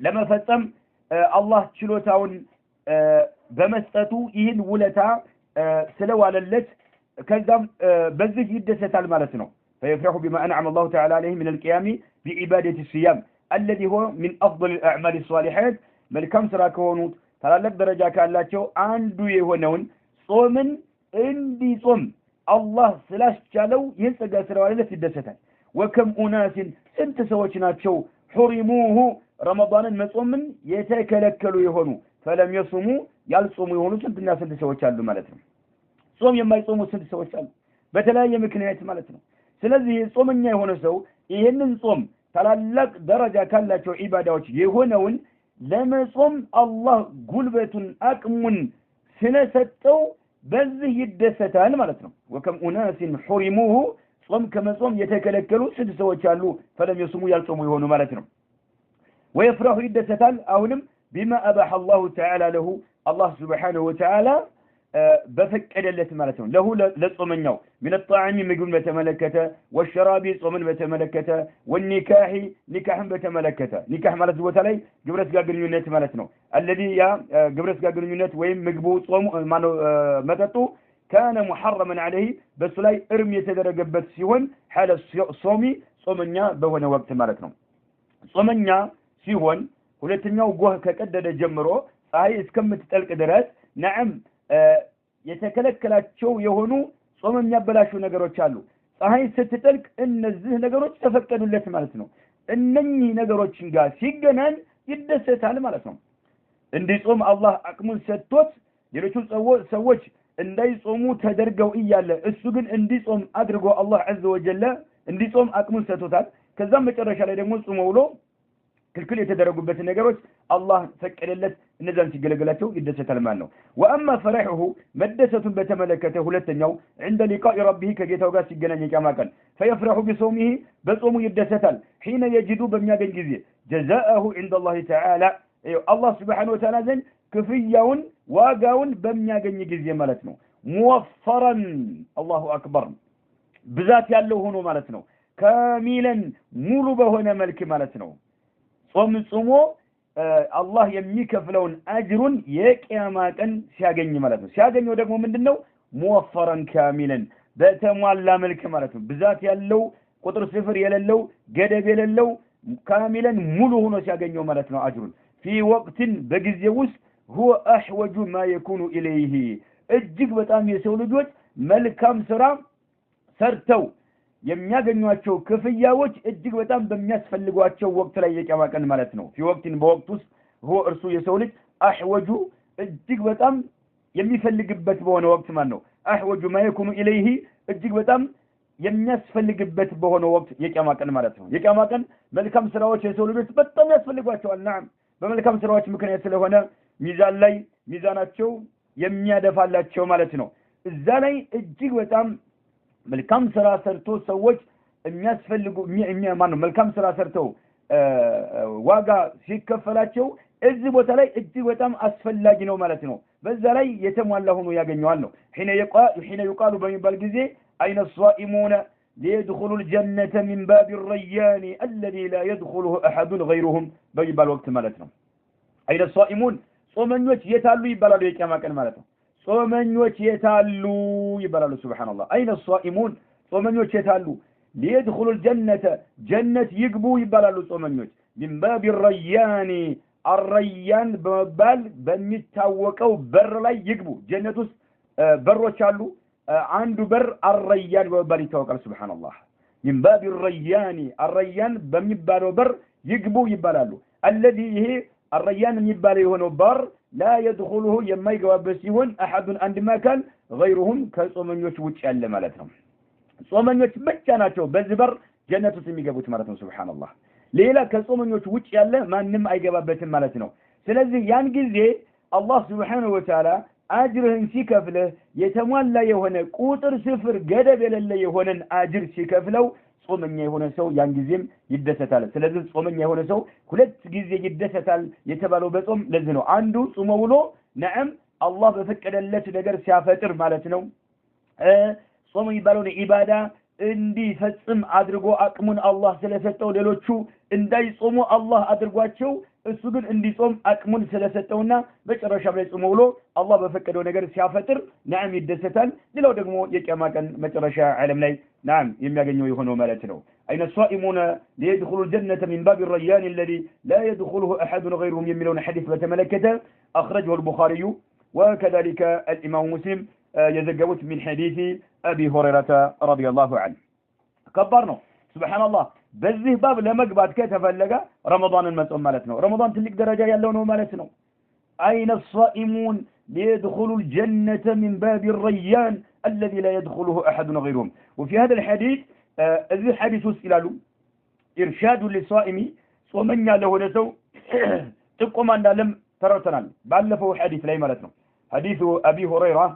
Speaker 1: ለመፈጸም አላህ ችሎታውን በመስጠቱ ይህን ውለታ ስለዋለለት ከዛም በዚህ ይደሰታል ማለት ነው فيفرح بما انعم الله تعالى عليه من القيام بعباده الصيام الذي هو من افضل الاعمال الصالحات መልካም ስራ ከሆኑት ታላላቅ ደረጃ ካላቸው አንዱ የሆነውን ጾምን እንዲጾም አላህ ስላስቻለው ይህን ጸጋ ስለዋለለት ይደሰታል وكم اناس ስንት ሰዎች ናቸው حرموه ረመዳንን መጾምን የተከለከሉ የሆኑ فلم يصوموا ያልጾሙ የሆኑ ስንትና ስንት ሰዎች አሉ ማለት ነው ጾም የማይጾሙ ስንት ሰዎች አሉ በተለያየ ምክንያት ማለት ነው ስለዚህ ጾመኛ የሆነ ሰው ይሄንን ጾም ታላላቅ ደረጃ ካላቸው ኢባዳዎች የሆነውን ለመጾም አላህ ጉልበቱን አቅሙን ስለሰጠው በዚህ ይደሰታል ማለት ነው وكم اناس حرموه ጾም ከመጾም የተከለከሉ ስንት ሰዎች አሉ فلم يصوموا ያልጾሙ የሆኑ ማለት ነው ويفرح يدسታል አሁንም بما اباح الله تعالى له الله سبحانه وتعالى በፈቀደለት ማለት ነው ለሁ ለጾመኛው من الطعام ምግብን በተመለከተ والشراب ጾምን በተመለከተ والنكاح ኒካህን በተመለከተ ኒካህ ማለት ቦታ ላይ ግብረ ስጋ ግንኙነት ማለት ነው الذي يا ግብረ ስጋ ግንኙነት ወይም ምግቡ ጾሙ ማነው መጠጡ كان محرما عليه በሱ ላይ እርም የተደረገበት ሲሆን حال الصوم ጾመኛ በሆነ ወቅት ማለት ነው ጾመኛ ሲሆን ሁለተኛው ጎህ ከቀደደ ጀምሮ ፀሐይ እስከምትጠልቅ ድረስ ነዓም የተከለከላቸው የሆኑ ጾም የሚያበላሹ ነገሮች አሉ ፀሐይ ስትጠልቅ እነዚህ ነገሮች ተፈቀዱለት ማለት ነው እነኚህ ነገሮችን ጋር ሲገናኝ ይደሰታል ማለት ነው እንዲጾም አላህ አቅሙን ሰጥቶት ሌሎቹ ሰዎች እንዳይጾሙ ተደርገው እያለ እሱ ግን እንዲጾም አድርጎ አላህ ዐዘ ወጀል እንዲጾም አቅሙን ሰጥቶታል። ከዛም መጨረሻ ላይ ደግሞ ጾም ውሎ ክልክል የተደረጉበት ነገሮች አላህ ፈቀደለት እነዛን ሲገለገላቸው ይደሰታል ማለት ነው። ወአማ ፈረሁሁ መደሰቱን በተመለከተ ሁለተኛው عند لقاء ربه ከጌታው ጋር ሲገናኝ የቂያማ ቀን فيفرح بصومه በጾሙ ይደሰታል حين يجد በሚያገኝ ጊዜ جزاءه عند الله تعالى አላህ Subhanahu Wa Ta'ala ዘንድ ክፍያውን ዋጋውን በሚያገኝ ጊዜ ማለት ነው። ሙወፈረን አላሁ አክበር ብዛት ያለው ሆኖ ማለት ነው። ካሚለን ሙሉ በሆነ መልክ ማለት ነው። ጾሞ አላህ የሚከፍለውን አጅሩን የቂያማ ቀን ሲያገኝ ማለት ነው። ሲያገኘው ደግሞ ምንድነው ሙወፈረን ካሚለን በተሟላ መልክ ማለት ነው። ብዛት ያለው ቁጥር ስፍር የሌለው ገደብ የሌለው ካሚለን ሙሉ ሆኖ ሲያገኘው ማለት ነው አጅሩን في وقت በጊዜ ውስጥ هو احوج ما يكون اليه እጅግ በጣም የሰው ልጆች መልካም ስራ ሰርተው የሚያገኙአቸው ክፍያዎች እጅግ በጣም በሚያስፈልጓቸው ወቅት ላይ የቂያማ ቀን ማለት ነው። في وقت በወቅት ውስጥ هو እርሱ የሰው ልጅ احوج እጅግ በጣም የሚፈልግበት በሆነ ወቅት ማለት ነው። احوج ما يكون اليه እጅግ በጣም የሚያስፈልግበት በሆነ ወቅት የቂያማ ቀን ማለት ነው። የቂያማ ቀን መልካም ስራዎች የሰው ልጆች በጣም ያስፈልጓቸዋል። ናም በመልካም ስራዎች ምክንያት ስለሆነ ሚዛን ላይ ሚዛናቸው የሚያደፋላቸው ማለት ነው። እዛ ላይ እጅግ በጣም መልካም ስራ ሰርቶ ሰዎች የሚያስፈልጉ መልካም ስራ ሰርተው ዋጋ ሲከፈላቸው እዚህ ቦታ ላይ እጅግ በጣም አስፈላጊ ነው ማለት ነው። በዛ ላይ የተሟላ ሆኖ ያገኘዋል ነው። حين يقال በሚባል ጊዜ أين الصائمون ليدخلوا الجنة من باب الريان الذي لا يدخله أحد غيرهم በሚባል ወቅት ማለት ነው። أين الصائمون ጾመኞች የታሉ ይባላሉ የቂያማ ቀን ማለት ነው። ጾመኞች የታሉ ይባላሉ ሱብሃንአላህ። أين الصائمون ጾመኞች የታሉ ليدخلوا الجنة ጀነት ይግቡ ይባላሉ ጾመኞች من باب الريان الريان በመባል በሚታወቀው በር ላይ ይግቡ። ጀነት ውስጥ በሮች አሉ። አንዱ በር الريان በመባል ይታወቃል ሱብሃንአላህ። من باب الريان الريان በሚባለው በር ይግቡ ይባላሉ። الذي ይሄ الريان የሚባለው የሆነው በር لا يدخله የማይገባበት ሲሆን احد عند ما كان غيرهم ከጾመኞች ውጭ ያለ ማለት ነው። ጾመኞች ብቻ ናቸው በዚህ በር ጀነት ውስጥ የሚገቡት ማለት ነው ሱብሃንአላህ። ሌላ ከጾመኞች ውጭ ያለ ማንም አይገባበትም ማለት ነው። ስለዚህ ያን ጊዜ አላህ Subhanahu Wa Ta'ala አጅርህን ሲከፍልህ የተሟላ የሆነ ቁጥር ስፍር ገደብ የሌለ የሆነን አጅር ሲከፍለው ጾመኛ የሆነ ሰው ያን ጊዜም ይደሰታል። ስለዚህ ጾመኛ የሆነ ሰው ሁለት ጊዜ ይደሰታል የተባለው በጾም ለዚህ ነው። አንዱ ጾም ውሎ ነዓም አላህ በፈቀደለት ነገር ሲያፈጥር ማለት ነው። ጾም የሚባለውን ኢባዳ እንዲፈጽም አድርጎ አቅሙን አላህ ስለሰጠው ሌሎቹ እንዳይጾሙ አላህ አድርጓቸው እሱ ግን እንዲጾም አቅሙን ስለሰጠውና መጨረሻ ላይ ጾም ውሎ አላህ በፈቀደው ነገር ሲያፈጥር ነዓም ይደሰታል። ሌላው ደግሞ የቂያማ ቀን መጨረሻ ዓለም ላይ ነዓም የሚያገኘው የሆነው ማለት ነው። أين الصائمون ليدخلوا الجنة من باب الريان الذي لا يدخله أحد غيرهم የሚለውን ሐዲስ በተመለከተ أخرجه البخاري وكذلك الإمام مسلم يذكرت من حديث أبي هريرة رضي الله عنه. كبرنا سبحان الله በዚህ ባብ ለመግባት ከተፈለገ ረመዳንን መጾም ማለት ነው። ረመዳን ትልቅ ደረጃ ያለው ነው ማለት ነው። أين الصائمون ليدخلوا الجنة من باب الريان الذي لا يدخله أحد غيرهم. وفي هذا الحديث እዚህ ሐዲስ ውስጥ ይላሉ إرشاد للصائم ጾመኛ ለሆነ ሰው ጥቆማ እንዳለም ተረድተናል ባለፈው ሐዲስ ላይ ማለት ነው። حديث أبي هريرة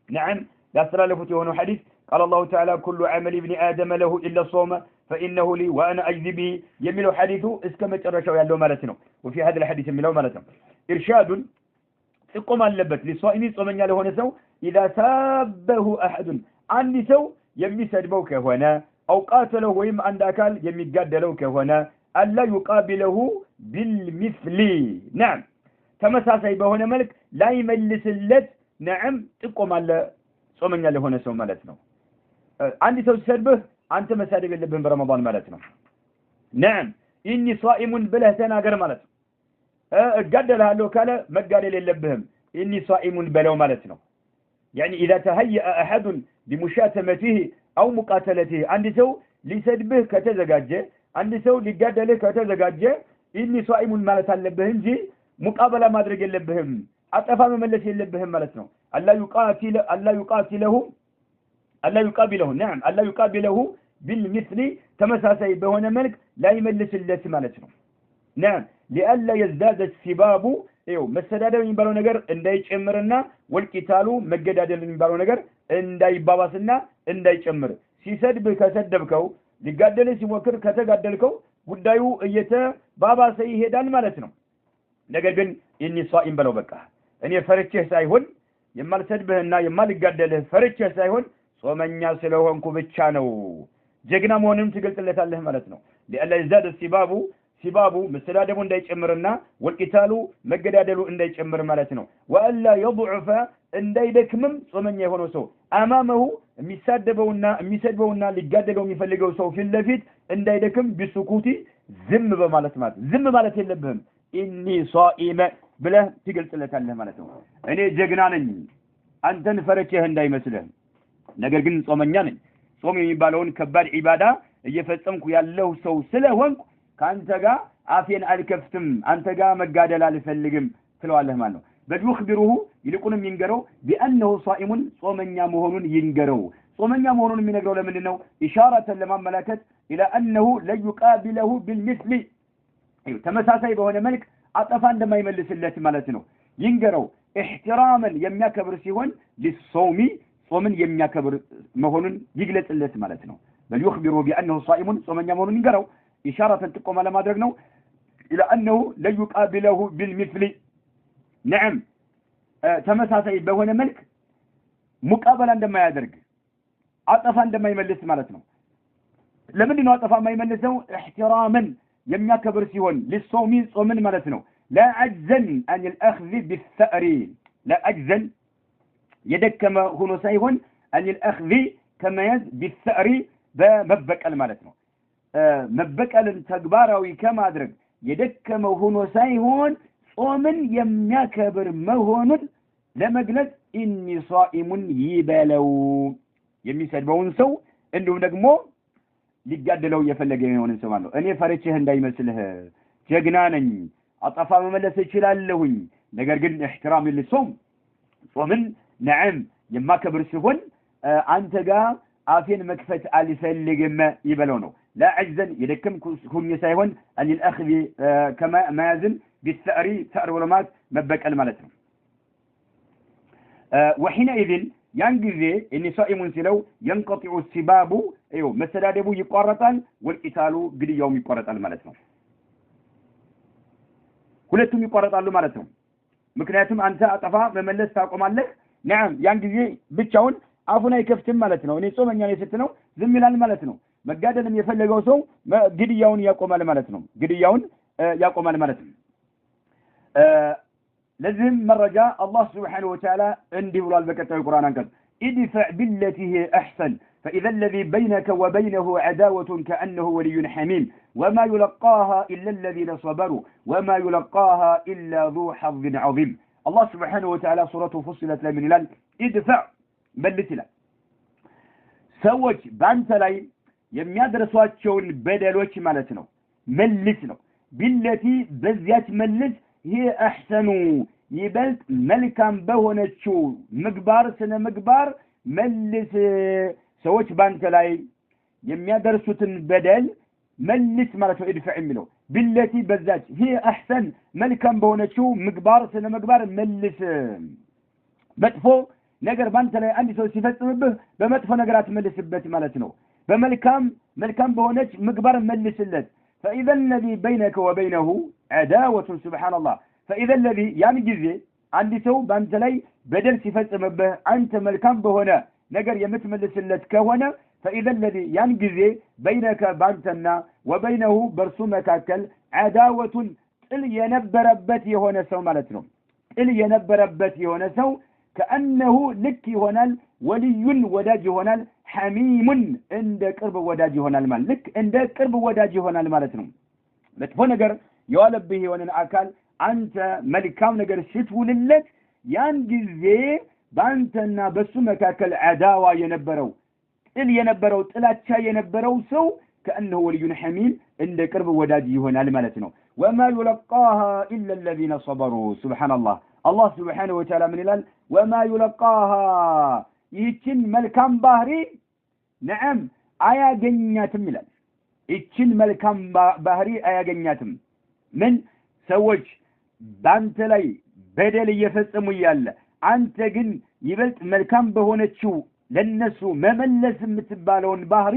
Speaker 1: نعم ያስተላለፉት የሆነው ሐዲስ قال الله تعالى كل عمل ابن آدم له إلا الصوم فإنه لي وأنا أجزي به የሚለው ሐዲሱ እስከ መጨረሻው ያለው ማለት ነው። وفي هذا الحديث የሚለው ማለት ነው إرشاد ጥቆማ አለበት للصائم ጾመኛ ለሆነ ሰው إذا سابه أحد አንድ ሰው የሚሰድበው ከሆነ أو قاتله ወይም አንድ አካል የሚጋደለው ከሆነ ألا يقابله بالمثل نعم ተመሳሳይ በሆነ መልክ ላይ መልስለት نعم ጥቆማ አለ ጾመኛ ለሆነ ሰው ማለት ነው። አንድ ሰው ሲሰድብህ አንተ መሳደብ የለብህም በረመዳን ማለት ነው። نعم إني صائم ብለህ ተናገር ማለት ነው። እጋደልሃለሁ ካለ መጋደል የለብህም إني صائم በለው ማለት ነው። يعني إذا تهيأ أحد بمشاتمته أو مقاتلته አንድ ሰው ሊሰድብህ ከተዘጋጀ አንድ ሰው ሊጋደልህ ከተዘጋጀ إني صائم ማለት አለብህ እንጂ ሙቃበላ ማድረግ የለብህም አጠፋ መመለስ የለብህም ማለት ነው አላ ዩቃቢለሁ نعم አላ ዩቃቢለሁ بالمثل ተመሳሳይ በሆነ መልክ ላይ መልስለት ማለት ነው نعم لألا يزداد السباب መሰዳደብ የሚባለው ነገር እንዳይጨምርና ወልቂታሉ መገዳደል የሚባለው ነገር እንዳይባባስና እንዳይጨምር ሲሰድብ ከሰደብከው ሊጋደል ሲሞክር ከተጋደልከው ጉዳዩ እየተባባሰ ይሄዳል ማለት ነው ነገር ግን ኢኒ ሷኢም በለው በቃ እኔ ፈርቼህ ሳይሆን የማልሰድብህና የማልጋደልህ ፈርቼህ ሳይሆን ጾመኛ ስለሆንኩ ብቻ ነው ጀግና መሆንም ትገልጽለታለህ ማለት ነው لألا يزداد ሲባቡ መሰዳደቡ እንዳይጨምርና ወልቂታሉ መገዳደሉ እንዳይጨምር ማለት ነው ወአላ يضعف እንዳይደክምም ጾመኛ የሆነው ሰው አማመሁ የሚሰድበውና ሊጋደለው የሚፈልገው ሰው ፊት ለፊት እንዳይደክም ቢሱኩቲ ዝም ማለት የለብህም ኢኒ ሷኢመ ብለህ ትገልጽለታለህ ማለት ነው እኔ ጀግና ነኝ አንተን ፈረቼህ እንዳይመስልህ ነገር ግን ጾመኛ ነኝ ጾም የሚባለውን ከባድ ዒባዳ እየፈጸምኩ ያለው ሰው ስለሆንኩ ካንተ ጋር አፌን አልከፍትም አንተ ጋር መጋደል አልፈልግም ትለዋለህ ማለት ነው በዱኽቢሩሁ ይልቁንም ይንገረው ቢአንሁ ሷኢሙን ጾመኛ መሆኑን ይንገረው ጾመኛ መሆኑን የሚነግረው ለምንድን ነው ኢሻራተን ለማመላከት ኢላ አንሁ ለዩቃቢለሁ بالمثل ተመሳሳይ በሆነ መልክ አጠፋ እንደማይመልስለት ማለት ነው ይንገረው احتراما የሚያከብር ሲሆን ለሶሚ ጾምን የሚያከብር መሆኑን ይግለጽለት ማለት ነው በዩኽቢሩሁ ቢአንሁ ሷኢሙን ጾመኛ መሆኑን ይንገረው إشارة تقوم على ما درجنا إلى أنه لا يقابله بالمثل نعم تمساسي بهنا ملك مقابلا عندما يدرج عطفا عندما يملس مالتنا لمن إنه عطفا ما يملسه احتراما يميا كبر سيون للصومي صومن مالتنا لا عجزا عن الأخذ بالثأر لا عجزا يدك كما هو سيهون عن الأخذ كما يز بالثأر بمبك المالتنا መበቀልን ተግባራዊ ከማድረግ የደከመው ሆኖ ሳይሆን ጾምን የሚያከብር መሆኑን ለመግለጽ ኢኒ ሷኢሙን ይበለው የሚሰድበውን ሰው እንዲሁም ደግሞ ሊጋደለው የፈለገ የሆነን ሰው ማለት ነው እኔ ፈርቼህ እንዳይመስልህ ጀግና ነኝ አጠፋ መመለስ እችላለሁኝ ነገር ግን احترام ለጾም ጾምን ነዓም የማከብር ሲሆን አንተ ጋር አፌን መክፈት አልፈልግም ይበለው ነው لا عجزا يدكم كون يسايون أن الأخذ كما ما يزن بالثأر ثأر ولمات مبك المالتهم وحينئذ ينجزي إن صائم سلو ينقطع السباب مثلا دبو يقارطان والقتال قد يوم يقارطان مالتهم كلتهم يقارطان مالتهم مكنياتهم أنت أطفا مملس تاقوم لك نعم ينجزي بتشاون عفونا يكفتم مالتنا وني صومن يعني ستنو زميلان مالتنا መጋደልም የፈለገው ሰው ግድያውን ያቆማል ማለት ነው ለዚህም መረጃ አላህ Subhanahu Wa Ta'ala እንዲህ ብሏል በቀጣዩ ቁርአን አንቀጽ ادفع بالتي هي احسن فاذا الذي بينك وبينه عداوة كأنه ولي حميم وما يلقاها الا الذين صبروا وما يلقاها الا ذو حظ عظيم الله Subhanahu Wa Ta'ala سورة فصلت لمن ይላል ادفع መልስላ ሰዎች ባንተ ላይ የሚያደርሷቸውን በደሎች ማለት ነው መልስ ነው ቢለቲ በዚያች መልስ ይሄ አህሰኑ ይበልጥ መልካም በሆነችው ምግባር ስነ ምግባር መልስ ሰዎች ባንተ ላይ የሚያደርሱትን በደል መልስ ማለት ነው ادفع የሚለው ቢለቲ በዛች ይሄ አህሰን መልካም በሆነችው ምግባር ስነ ምግባር መልስ መጥፎ ነገር ባንተ ላይ አንድ ሰው ሲፈጽምብህ በመጥፎ ነገር አትመልስበት ማለት ነው በመልካም በሆነች ምግባር መልስለት فإذا الذي بينك وبينه عداوة سبحان الله فإذا الذي يعني جزي عندي سو بانت لي بدل ሲፈጽምብህ አንተ መልካም በሆነ ነገር የምትመልስለት ከሆነ فإذا الذي يعني جزي بينك بانتنا وبينه برسو مكاكل عداوة ጥል የነበረበት የሆነ ሰው ማለት ነው ጥል የነበረበት የሆነ ሰው كأنه لك يهونال ولي وداج يهونال حميم عند قرب وداج يهونال مال لك عند قرب وداج يهونال مالتنا متفو نجر يوالب به يهونن أكال أنت ملكام نجر ستوللك ያን ጊዜ ባንተና በሱ መካከል አዳዋ የነበረው ጥላቻ የነበረው ሰው ከእነሆ ወልዩን ሐሚም እንደ ቅርብ ወዳጅ ይሆናል ማለት ነው። وما يلقاها إلا الذين صبروا سبحان الله الله سبحانه وتعالى من الال وما يلقاها يتشن ملكان بحري نعم آيا جنياتم الال يتشن ملكان بحري آيا جنياتم من سوج بانت لي بدل يفسمو يالا አንተ ግን ይበልጥ መልካም በሆነችው ለነሱ መመለስ የምትባለውን ባህሪ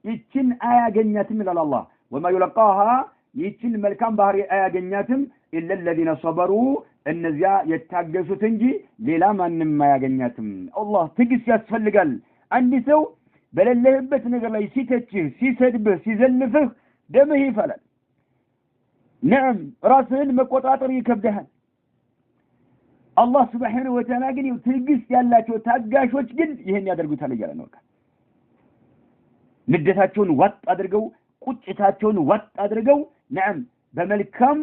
Speaker 1: ይችን አያገኛትም ይላል አላህ وما يلقاها ይችን መልካም ባህሪ አያገኛትም إلا الذين صبروا እነዚያ የታገሱት እንጂ ሌላ ማንንም አያገኛትም አላህ ትግስ ያስፈልጋል አንድ ሰው በሌለበት ነገር ላይ ሲተችህ ሲሰድብህ ሲዘልፍህ ደምህ ይፈላል نعم ራስህን መቆጣጠር ይከብዳል الله سبحانه وتعالى ግን ትግስ ያላቸው ታጋሾች ግን ይሄን ያደርጉታል ይላል ነው ንደታቸውን ወጥ አድርገው ቁጭታቸውን ወጥ አድርገው نعم በመልካም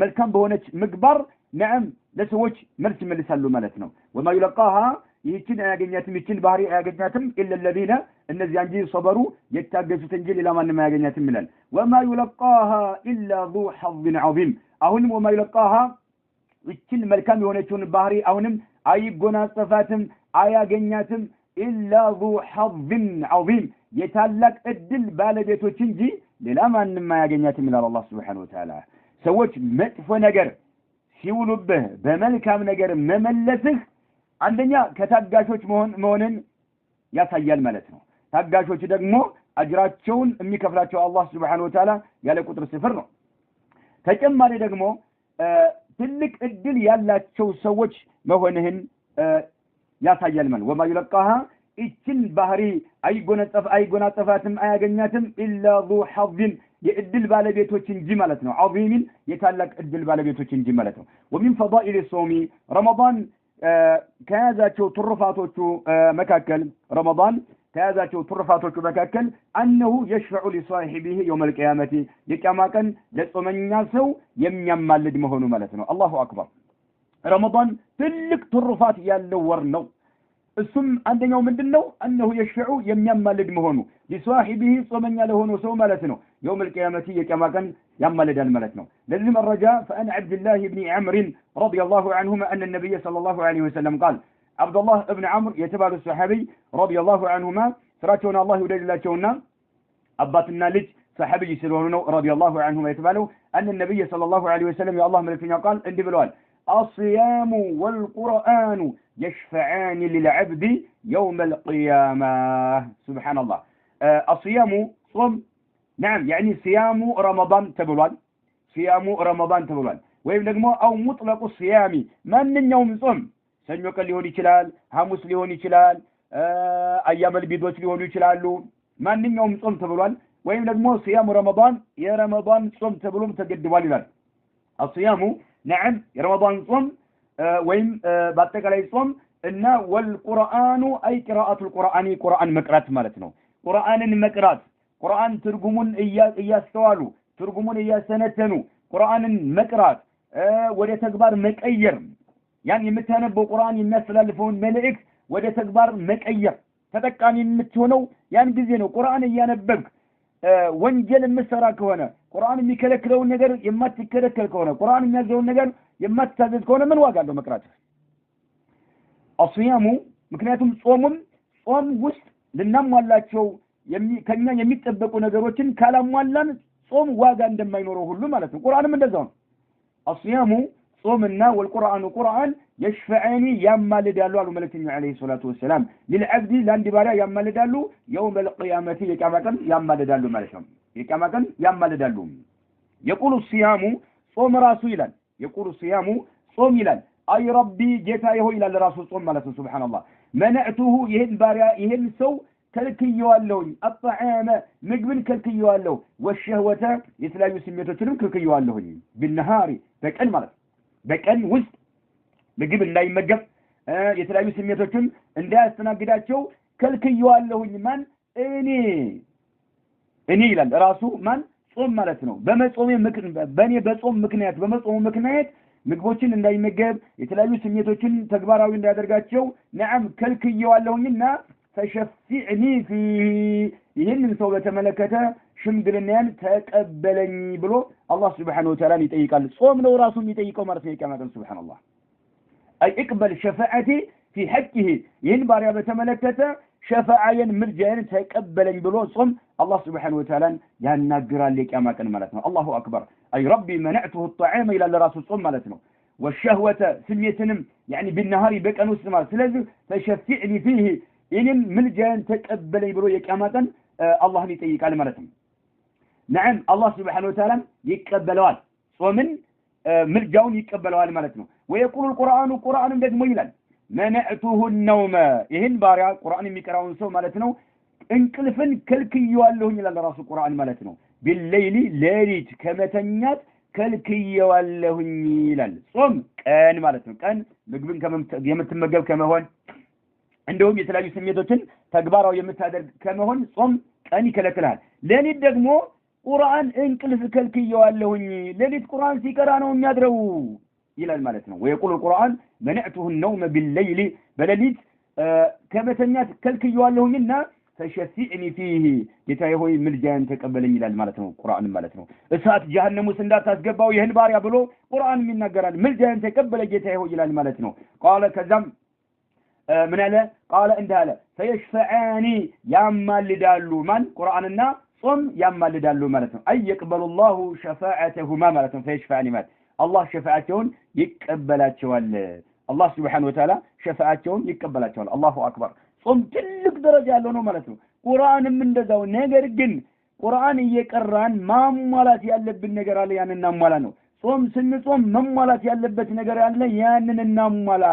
Speaker 1: መልካም በሆነች ምግባር نعم ለሰዎች መልስ ይመልሳሉ ማለት ነው وما يلقاها ይችን አያገኛትም ይችን ባህሪ አያገኛትም إلا الذين እነዚያ እንጂ صبሩ የታገሱት እንጂ ሌላ ማንንም አያገኛትም ይላል وما يلقاها إلا ذو حظ عظيم አሁንም وما يلقاها ይችን መልካም የሆነችውን ባህሪ አሁንም አይጎናጸፋትም አያገኛትም إلا ذو حظ عظيم የታላቅ እድል ባለቤቶች እንጂ ሌላ ማንንም አያገኛትም ይላል አላህ Subhanahu Wa Ta'ala ሰዎች መጥፎ ነገር ሲውሉብህ በመልካም ነገር መመለስህ አንደኛ ከታጋሾች መሆንን ያሳያል ማለት ነው ታጋሾች ደግሞ አጅራቸውን የሚከፍላቸው አላህ Subhanahu Wa Ta'ala ያለ ቁጥር ስፍር ነው ተጨማሪ ደግሞ ትልቅ እድል ያላቸው ሰዎች መሆንህን ያሳያል ማለት وما يلقاها እችን ባህሪ አይጎናጸፋትም አያገኛትም إلا ذو حظ የእድል ባለቤቶች እንጂ ማለት ነው عظيم የታላቅ እድል ባለቤቶች እንጂ ማለት ነው ومن فضائل الصوم رمضان ከያዛቸው ትሩፋቶቹ መካከል رمضان ከያዛቸው ትሩፋቶቹ መካከል أنه يشفع لصاحبه يوم القيامة የቂያማ ቀን ለጾመኛ ሰው የሚያማልድ መሆኑ ማለት ነው الله أكبر رمضان ትልቅ ትሩፋት ያለው ወር ነው እሱም አንደኛው ምንድነው أنه يشفع የሚያማልድ መሆኑ لصاحبه ጾመኛ ለሆነው ሰው ማለት ነው يوم القيامة የቂያማ ቀን ያማልዳል ማለት ነው ለዚህ መረጃ فأن عبد الله بن عمرو رضي الله عنهما أن النبي صلى الله عليه وسلم قال عبد الله ابن عمرو يتبع الصحابي رضي الله عنهما سراتنا الله يدللاቸውና አባትና ልጅ صحابي ስለሆኑ ነው رضي الله عنهما يتبعوا أن النبي صلى الله عليه وسلم يا الله መልእክተኛ قال እንዲህ ብለዋል الصيام والقرآن يشفعان للعبد يوم القيامة سبحان الله الصيام صوم نعم يعني صيام رمضان تبلوان صيام رمضان تبلوان ወይም ደግሞ أو مطلق الصيام ማንኛውም ጾም ሰኞ ቀን ሊሆን ይችላል ሐሙስ ሊሆን ይችላል አያመል ቢዶች ሊሆኑ ይችላሉ ማንኛውም ጾም ተብሏል ወይም ደግሞ صيام رمضان የረመዳን ጾም ተብሎም ተገድቧል ይላል الصيام نعم رمضان صوم ويم باتقالي صوم ان والقرآن اي قراءة القرآن قرآن مقرات مالتنا قرآن مقرات قرآن ترجمون اياستوالو ترجمون اياسنتنو قرآن مقرات وده تكبار مقير يعني يمتنبو قرآن الناس لالفون ملئك وده تكبار مقير تتقاني የምትሆነው ያን ጊዜ ነው ቁርአን እያነበብክ ወንጀል መስራ ከሆነ ቁርአን የሚከለክለውን ነገር የማትከለከል ከሆነ ቁርአን የሚያዘውን ነገር የማትታዘዝ ከሆነ ምን ዋጋ አለው መቅራት አስያሙ ምክንያቱም ጾም ውስጥ ልናሟላቸው ከኛ የሚጠበቁ ነገሮችን ካላሟላን ጾም ዋጋ እንደማይኖረው ሁሉ ማለት ነው ቁርአንም እንደዛው ነው አስያሙ ጾምና والقرآن ቁርአን يشفعاني ያማልዳሉ አሉ መልእክተኛው አለይሂ ሰላቱ ወሰለም ለልዓብዲ ለአንድ ባሪያ ያማልዳሉ يوم القيامة የቂያማ ቀን ያማልዳሉ ማለት ነው የቂያማ ቀን ያማልዳሉ يقول الصيام ጾም ራሱ ይላል يقول الصيام ጾም ይላል አይ ረቢ ጌታዬ ሆይ ይላል ራሱ ጾም ማለት ነው ሱብሃንአላህ منعته ይሄን ባሪያ ይሄን ሰው ከልክየዋለሁኝ الطعام ምግብን ከልክየዋለሁ والشهوة የተለያዩ ስሜቶችንም ከልክየዋለሁኝ بالنهار በቀን ማለት በቀን ውስጥ ምግብ እንዳይመገብ የተለያዩ ስሜቶችን እንዳያስተናግዳቸው ከልክየዋለሁኝ ማን እኔ ይላል ራሱ ማን ጾም ማለት ነው በኔ በጾም ምክንያት በመጾሙ ምክንያት ምግቦችን እንዳይመገብ የተለያዩ ስሜቶችን ተግባራዊ እንዳያደርጋቸው ነዓም ከልክየዋለሁኝና ተሸፊዕኒ ፊ ይህንን ሰው በተመለከተ ሽምግልናን ተቀበለኝ ብሎ አላህ Subhanahu Wa Ta'ala ይጠይቃል ጾም ነው ራሱ የሚጠይቀው ማለት ነው የቂያማ ቀን ሱብሃንአላህ አይ እቅበል ሸፋዓቲ في حقه ይህን ባሪያ በተመለከተ ሸፋዓየን ምርጃየን ተቀበለኝ ብሎ ጾም አላህ Subhanahu Wa Ta'ala ያናግራል የቂያማ ቀን ማለት ነው አላሁ አክበር አይ ረቢ منعته الطعام الى الراس ጾም ማለት ነው والشهوة سميتنم يعني بالنهار بقن وسما ስለዚህ فشفعني فيه إن ملجأ تقبلني برو የቂያማ ቀን አላህን ይጠይቃል ማለት ነው نعم الله سبحانه وتعالى يقبلዋል ጾምን ምልጃውን ይቀበለዋል ማለት ነው ويقول القرآن ደግሞ ይላል منعته النوم ይህን ባሪያ ቁርአን የሚቀራውን ሰው ማለት ነው እንቅልፍን ከልክየዋለሁኝ ይላል ራሱ ቁርአን ማለት ነው بالليل ሌሊት ከመተኛት ከልክየዋለሁኝ ይላል ጾም ቀን ማለት ነው ቀን ምግብን የምትመገብ ከመሆን እንደውም የተለያዩ ስሜቶችን ተግባራው የምታደርግ ከመሆን ጾም ቀን ይከለክላል ሌሊት ደግሞ ቁርአን እንቅልፍ ከልክየዋለሁኝ ሌሊት ቁርአን ሲቀራ ነው የሚያድረው ይላል ማለት ነው ويقول القرآن منعته النوم بالليل በሌሊት ከመተኛት ከልክየዋለሁኝና فشفعني فيه ጌታዬ ሆይ ምልጃን ተቀበለኝ ይላል ማለት ነው ቁርአን ማለት ነው እሳት ጀሃነም ውስጥ እንዳታስገባው ይህን ባሪያ ብሎ ቁርአን ይናገራል ምልጃን ተቀበለ ጌታዬ ሆይ ይላል ማለት ነው قال ከዛም ምን አለ قال እንዳለ فيشفعاني ያማልዳሉ ማን ቁርአንና ጾም ያማልዳሉ ማለት ነው አይ يقبل الله شفاعتهما ማለት ነው فيشفعني ማለት አላህ ሸፋዓቸውን ይቀበላቸዋል አላህ Subhanahu Wa Ta'ala ሸፋዓቸውን ይቀበላቸዋል አላሁ አክበር ጾም ትልቅ ደረጃ ያለው ነው ማለት ነው ቁርአንም እንደዛው ነገር ግን ቁርአን እየቀራን ማሟላት ያለብን ነገር አለ ያንን እናሟላ ነው ጾም ስንጾም መሟላት ያለበት ነገር አለ ያንን እናሟላ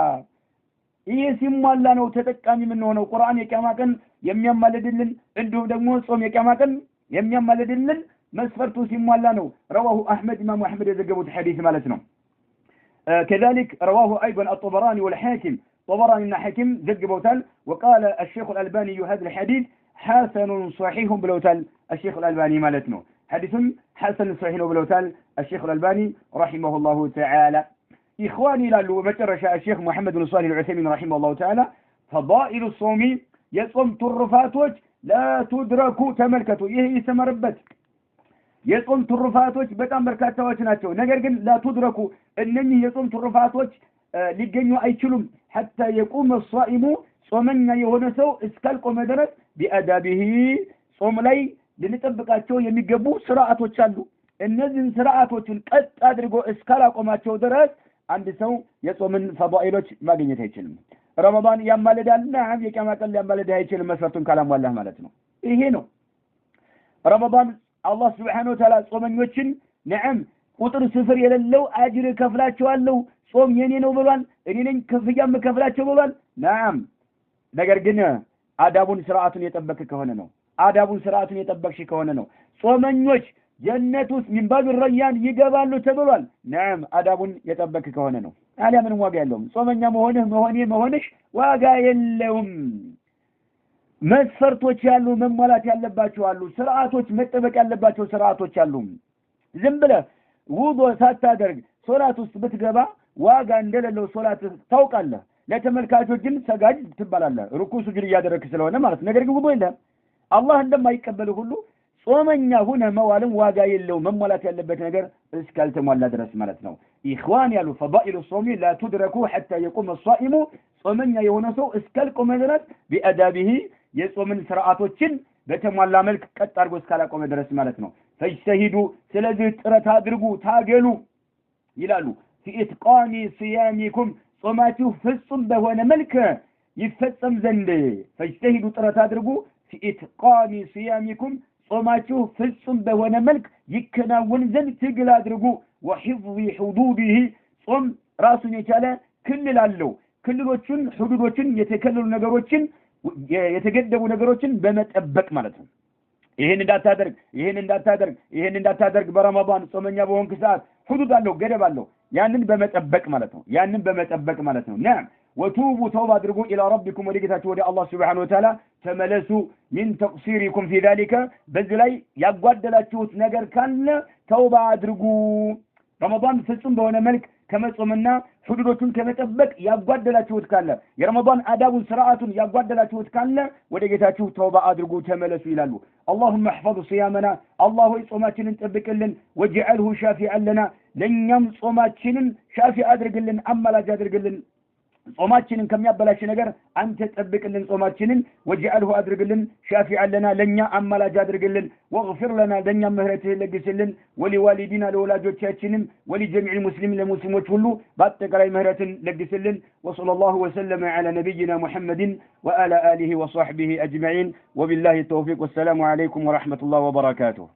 Speaker 1: ይሄ ሲሟላ ነው ተጠቃሚ ምን ሆነው ቁርአን የቂያማ ቀን የሚያማልድልን እንዲሁም ደግሞ ጾም የቂያማ ቀን የሚያማልድልን መስፈርቱ ሲሟላ ነው رواه احمد امام احمد የዘገቡት ሐዲስ ማለት ነው كذلك رواه ايضا الطبراني والحاكم طبراني الحاكم ذكبوتال وقال الشيخ الألباني هذا الحديث حسن صحيح بلوتال الشيخ الألباني مالتنا حديث حسن صحيح بلوتال الشيخ الألباني رحمه الله تعالى إخواني لالو مترشا الشيخ محمد بن صالح العثيمين رحمه الله تعالى فضائل الصوم يصوم ترفاتوج لا تدركوا تملكتوا إيه يسمربت يصوم ترفاتوج በጣም በርካታዎች ናቸው ነገር ግን لا تدركوا እነኚህ የጾም ትሩፋቶች ሊገኙ አይችሉም حتى يقوم الصائم ጾመኛ የሆነ ሰው እስካልቆመ ድረስ بأدابه ጾም ላይ ልንጠብቃቸው የሚገቡ ስርዓቶች አሉ እነዚህን ስርዓቶችን ቀጥ አድርጎ እስካላቆማቸው ድረስ አንድ ሰው የጾምን ፈዳኢሎች ማግኘት አይችልም ረመዳን ያማልዳልና የቂያማ ቀን ያማልድ አይችልም መስፈርቱን ካላሟላህ ማለት ነው ይሄ ነው ረመዳን አላህ Subhanahu Wa Ta'ala ጾመኞችን ነዓም ቁጥር ስፍር የሌለው አጅር ከፍላቸዋለሁ ጾም የኔ ነው ብሏል እኔ ነኝ ከፍያም ከፍላቸው ብሏል ናም ነገር ግን አዳቡን ስርዓቱን የጠበቀ ከሆነ ነው አዳቡን ስርዓቱን የጠበቅሽ ከሆነ ነው ጾመኞች ጀነት ውስጥ ሚንባብ ረያን ይገባሉ ተብሏል ናም አዳቡን የጠበቀ ከሆነ ነው አሊያ ምንም ዋጋ የለውም ጾመኛ መሆንሽ ዋጋ የለውም መስፈርቶች ያሉ መሟላት ያለባቸው አሉ ስርዓቶች መጠበቅ ያለባቸው ስርዓቶች አሉ ዝም ብለህ ውዱእ ሳታደርግ ሶላት ውስጥ ብትገባ ዋጋ እንደሌለው ሶላት ታውቃለህ ለተመልካቾች ግን ሰጋጅ ትባላለህ ሩኩዕ ሱጁድ እያደረግክ ስለሆነ ማለት ነገር ግን ውዱእ የለም አላህ እንደማይቀበል ሁሉ ጾመኛ ሆነ መዋልም ዋጋ የለው መሟላት ያለበት ነገር እስካልተሟላ ድረስ ማለት ነው ኢኽዋን ያሉ ፈዳኢሉ ሶም لا تدركوا حتى يقوم الصائم ጾመኛ የሆነ ሰው እስካልቆመ ድረስ بأدابه የጾምን ስርዓቶችን በተሟላ መልክ ቀጥ አድርጎ እስካላቆመ ድረስ ማለት ነው فاجتهدوا ስለዚህ ጥረት አድርጉ ታገሉ ይላሉ في اتقان صيامكم ጾማችሁ ፍጹም በሆነ መልክ ይፈጸም ዘንድ فاجتهدوا ጥረት አድርጉ في اتقان صيامكم ጾማችሁ ፍጹም በሆነ መልክ ይከናወን ዘንድ ትግል አድርጉ وحفظ حدوده ጾም ራሱን የቻለ ክልል አለው ክልሎችን ሁዱዶችን የተከለሉ ነገሮችን የተገደቡ ነገሮችን በመጠበቅ ማለት ነው ይሄን እንዳታደርግ በረመዳን ጾመኛ በሆንክ ሰዓት ሁዱድ አለው ገደብ አለው ያንን በመጠበቅ ማለት ነው نعم وتوبوا توبة أدركوا إلى ربكم ولقيتها ودي الله سبحانه وتعالى تملسوا من تقصيركم في ذلك بذلي يقعد لا تشوت نجر كان توبة أدركوا رمضان فلسون بوانا ملك ከመጾምና ሁዱዶቹን ከመጠበቅ ያጓደላችሁት ካለ የረመዳን አዳቡን ስርዓቱን ያጓደላችሁት ካለ ወደ ጌታችሁ ተውባ አድርጉ ተመለሱ ይላሉ። اللهم احفظ صيامنا الله ጾማችንን ጠብቅልን ወجعله شافعا لنا ለኛም ጾማችንን ሻፊ አድርግልን አማላጅ አድርግልን ጾማችንን ከሚያበላሽ ነገር አንተ ጠብቅልን ጾማችንን ወجعله አድርግልን ሻፊعا لنا ለኛ አማላጅ አድርግልን واغفر لنا ለኛ ምህረትህ ለግስልን ወሊዋሊዲና ለወላጆቻችንም ወሊጀሚዕ ሙስሊሚን ለሙስሊሞች ሁሉ በአጠቃላይ ምህረትን ለግስልን وصلى الله وسلم على نبينا محمد وعلى آله وصحبه أجمعين وبالله التوفيق والسلام عليكم ورحمة الله وبركاته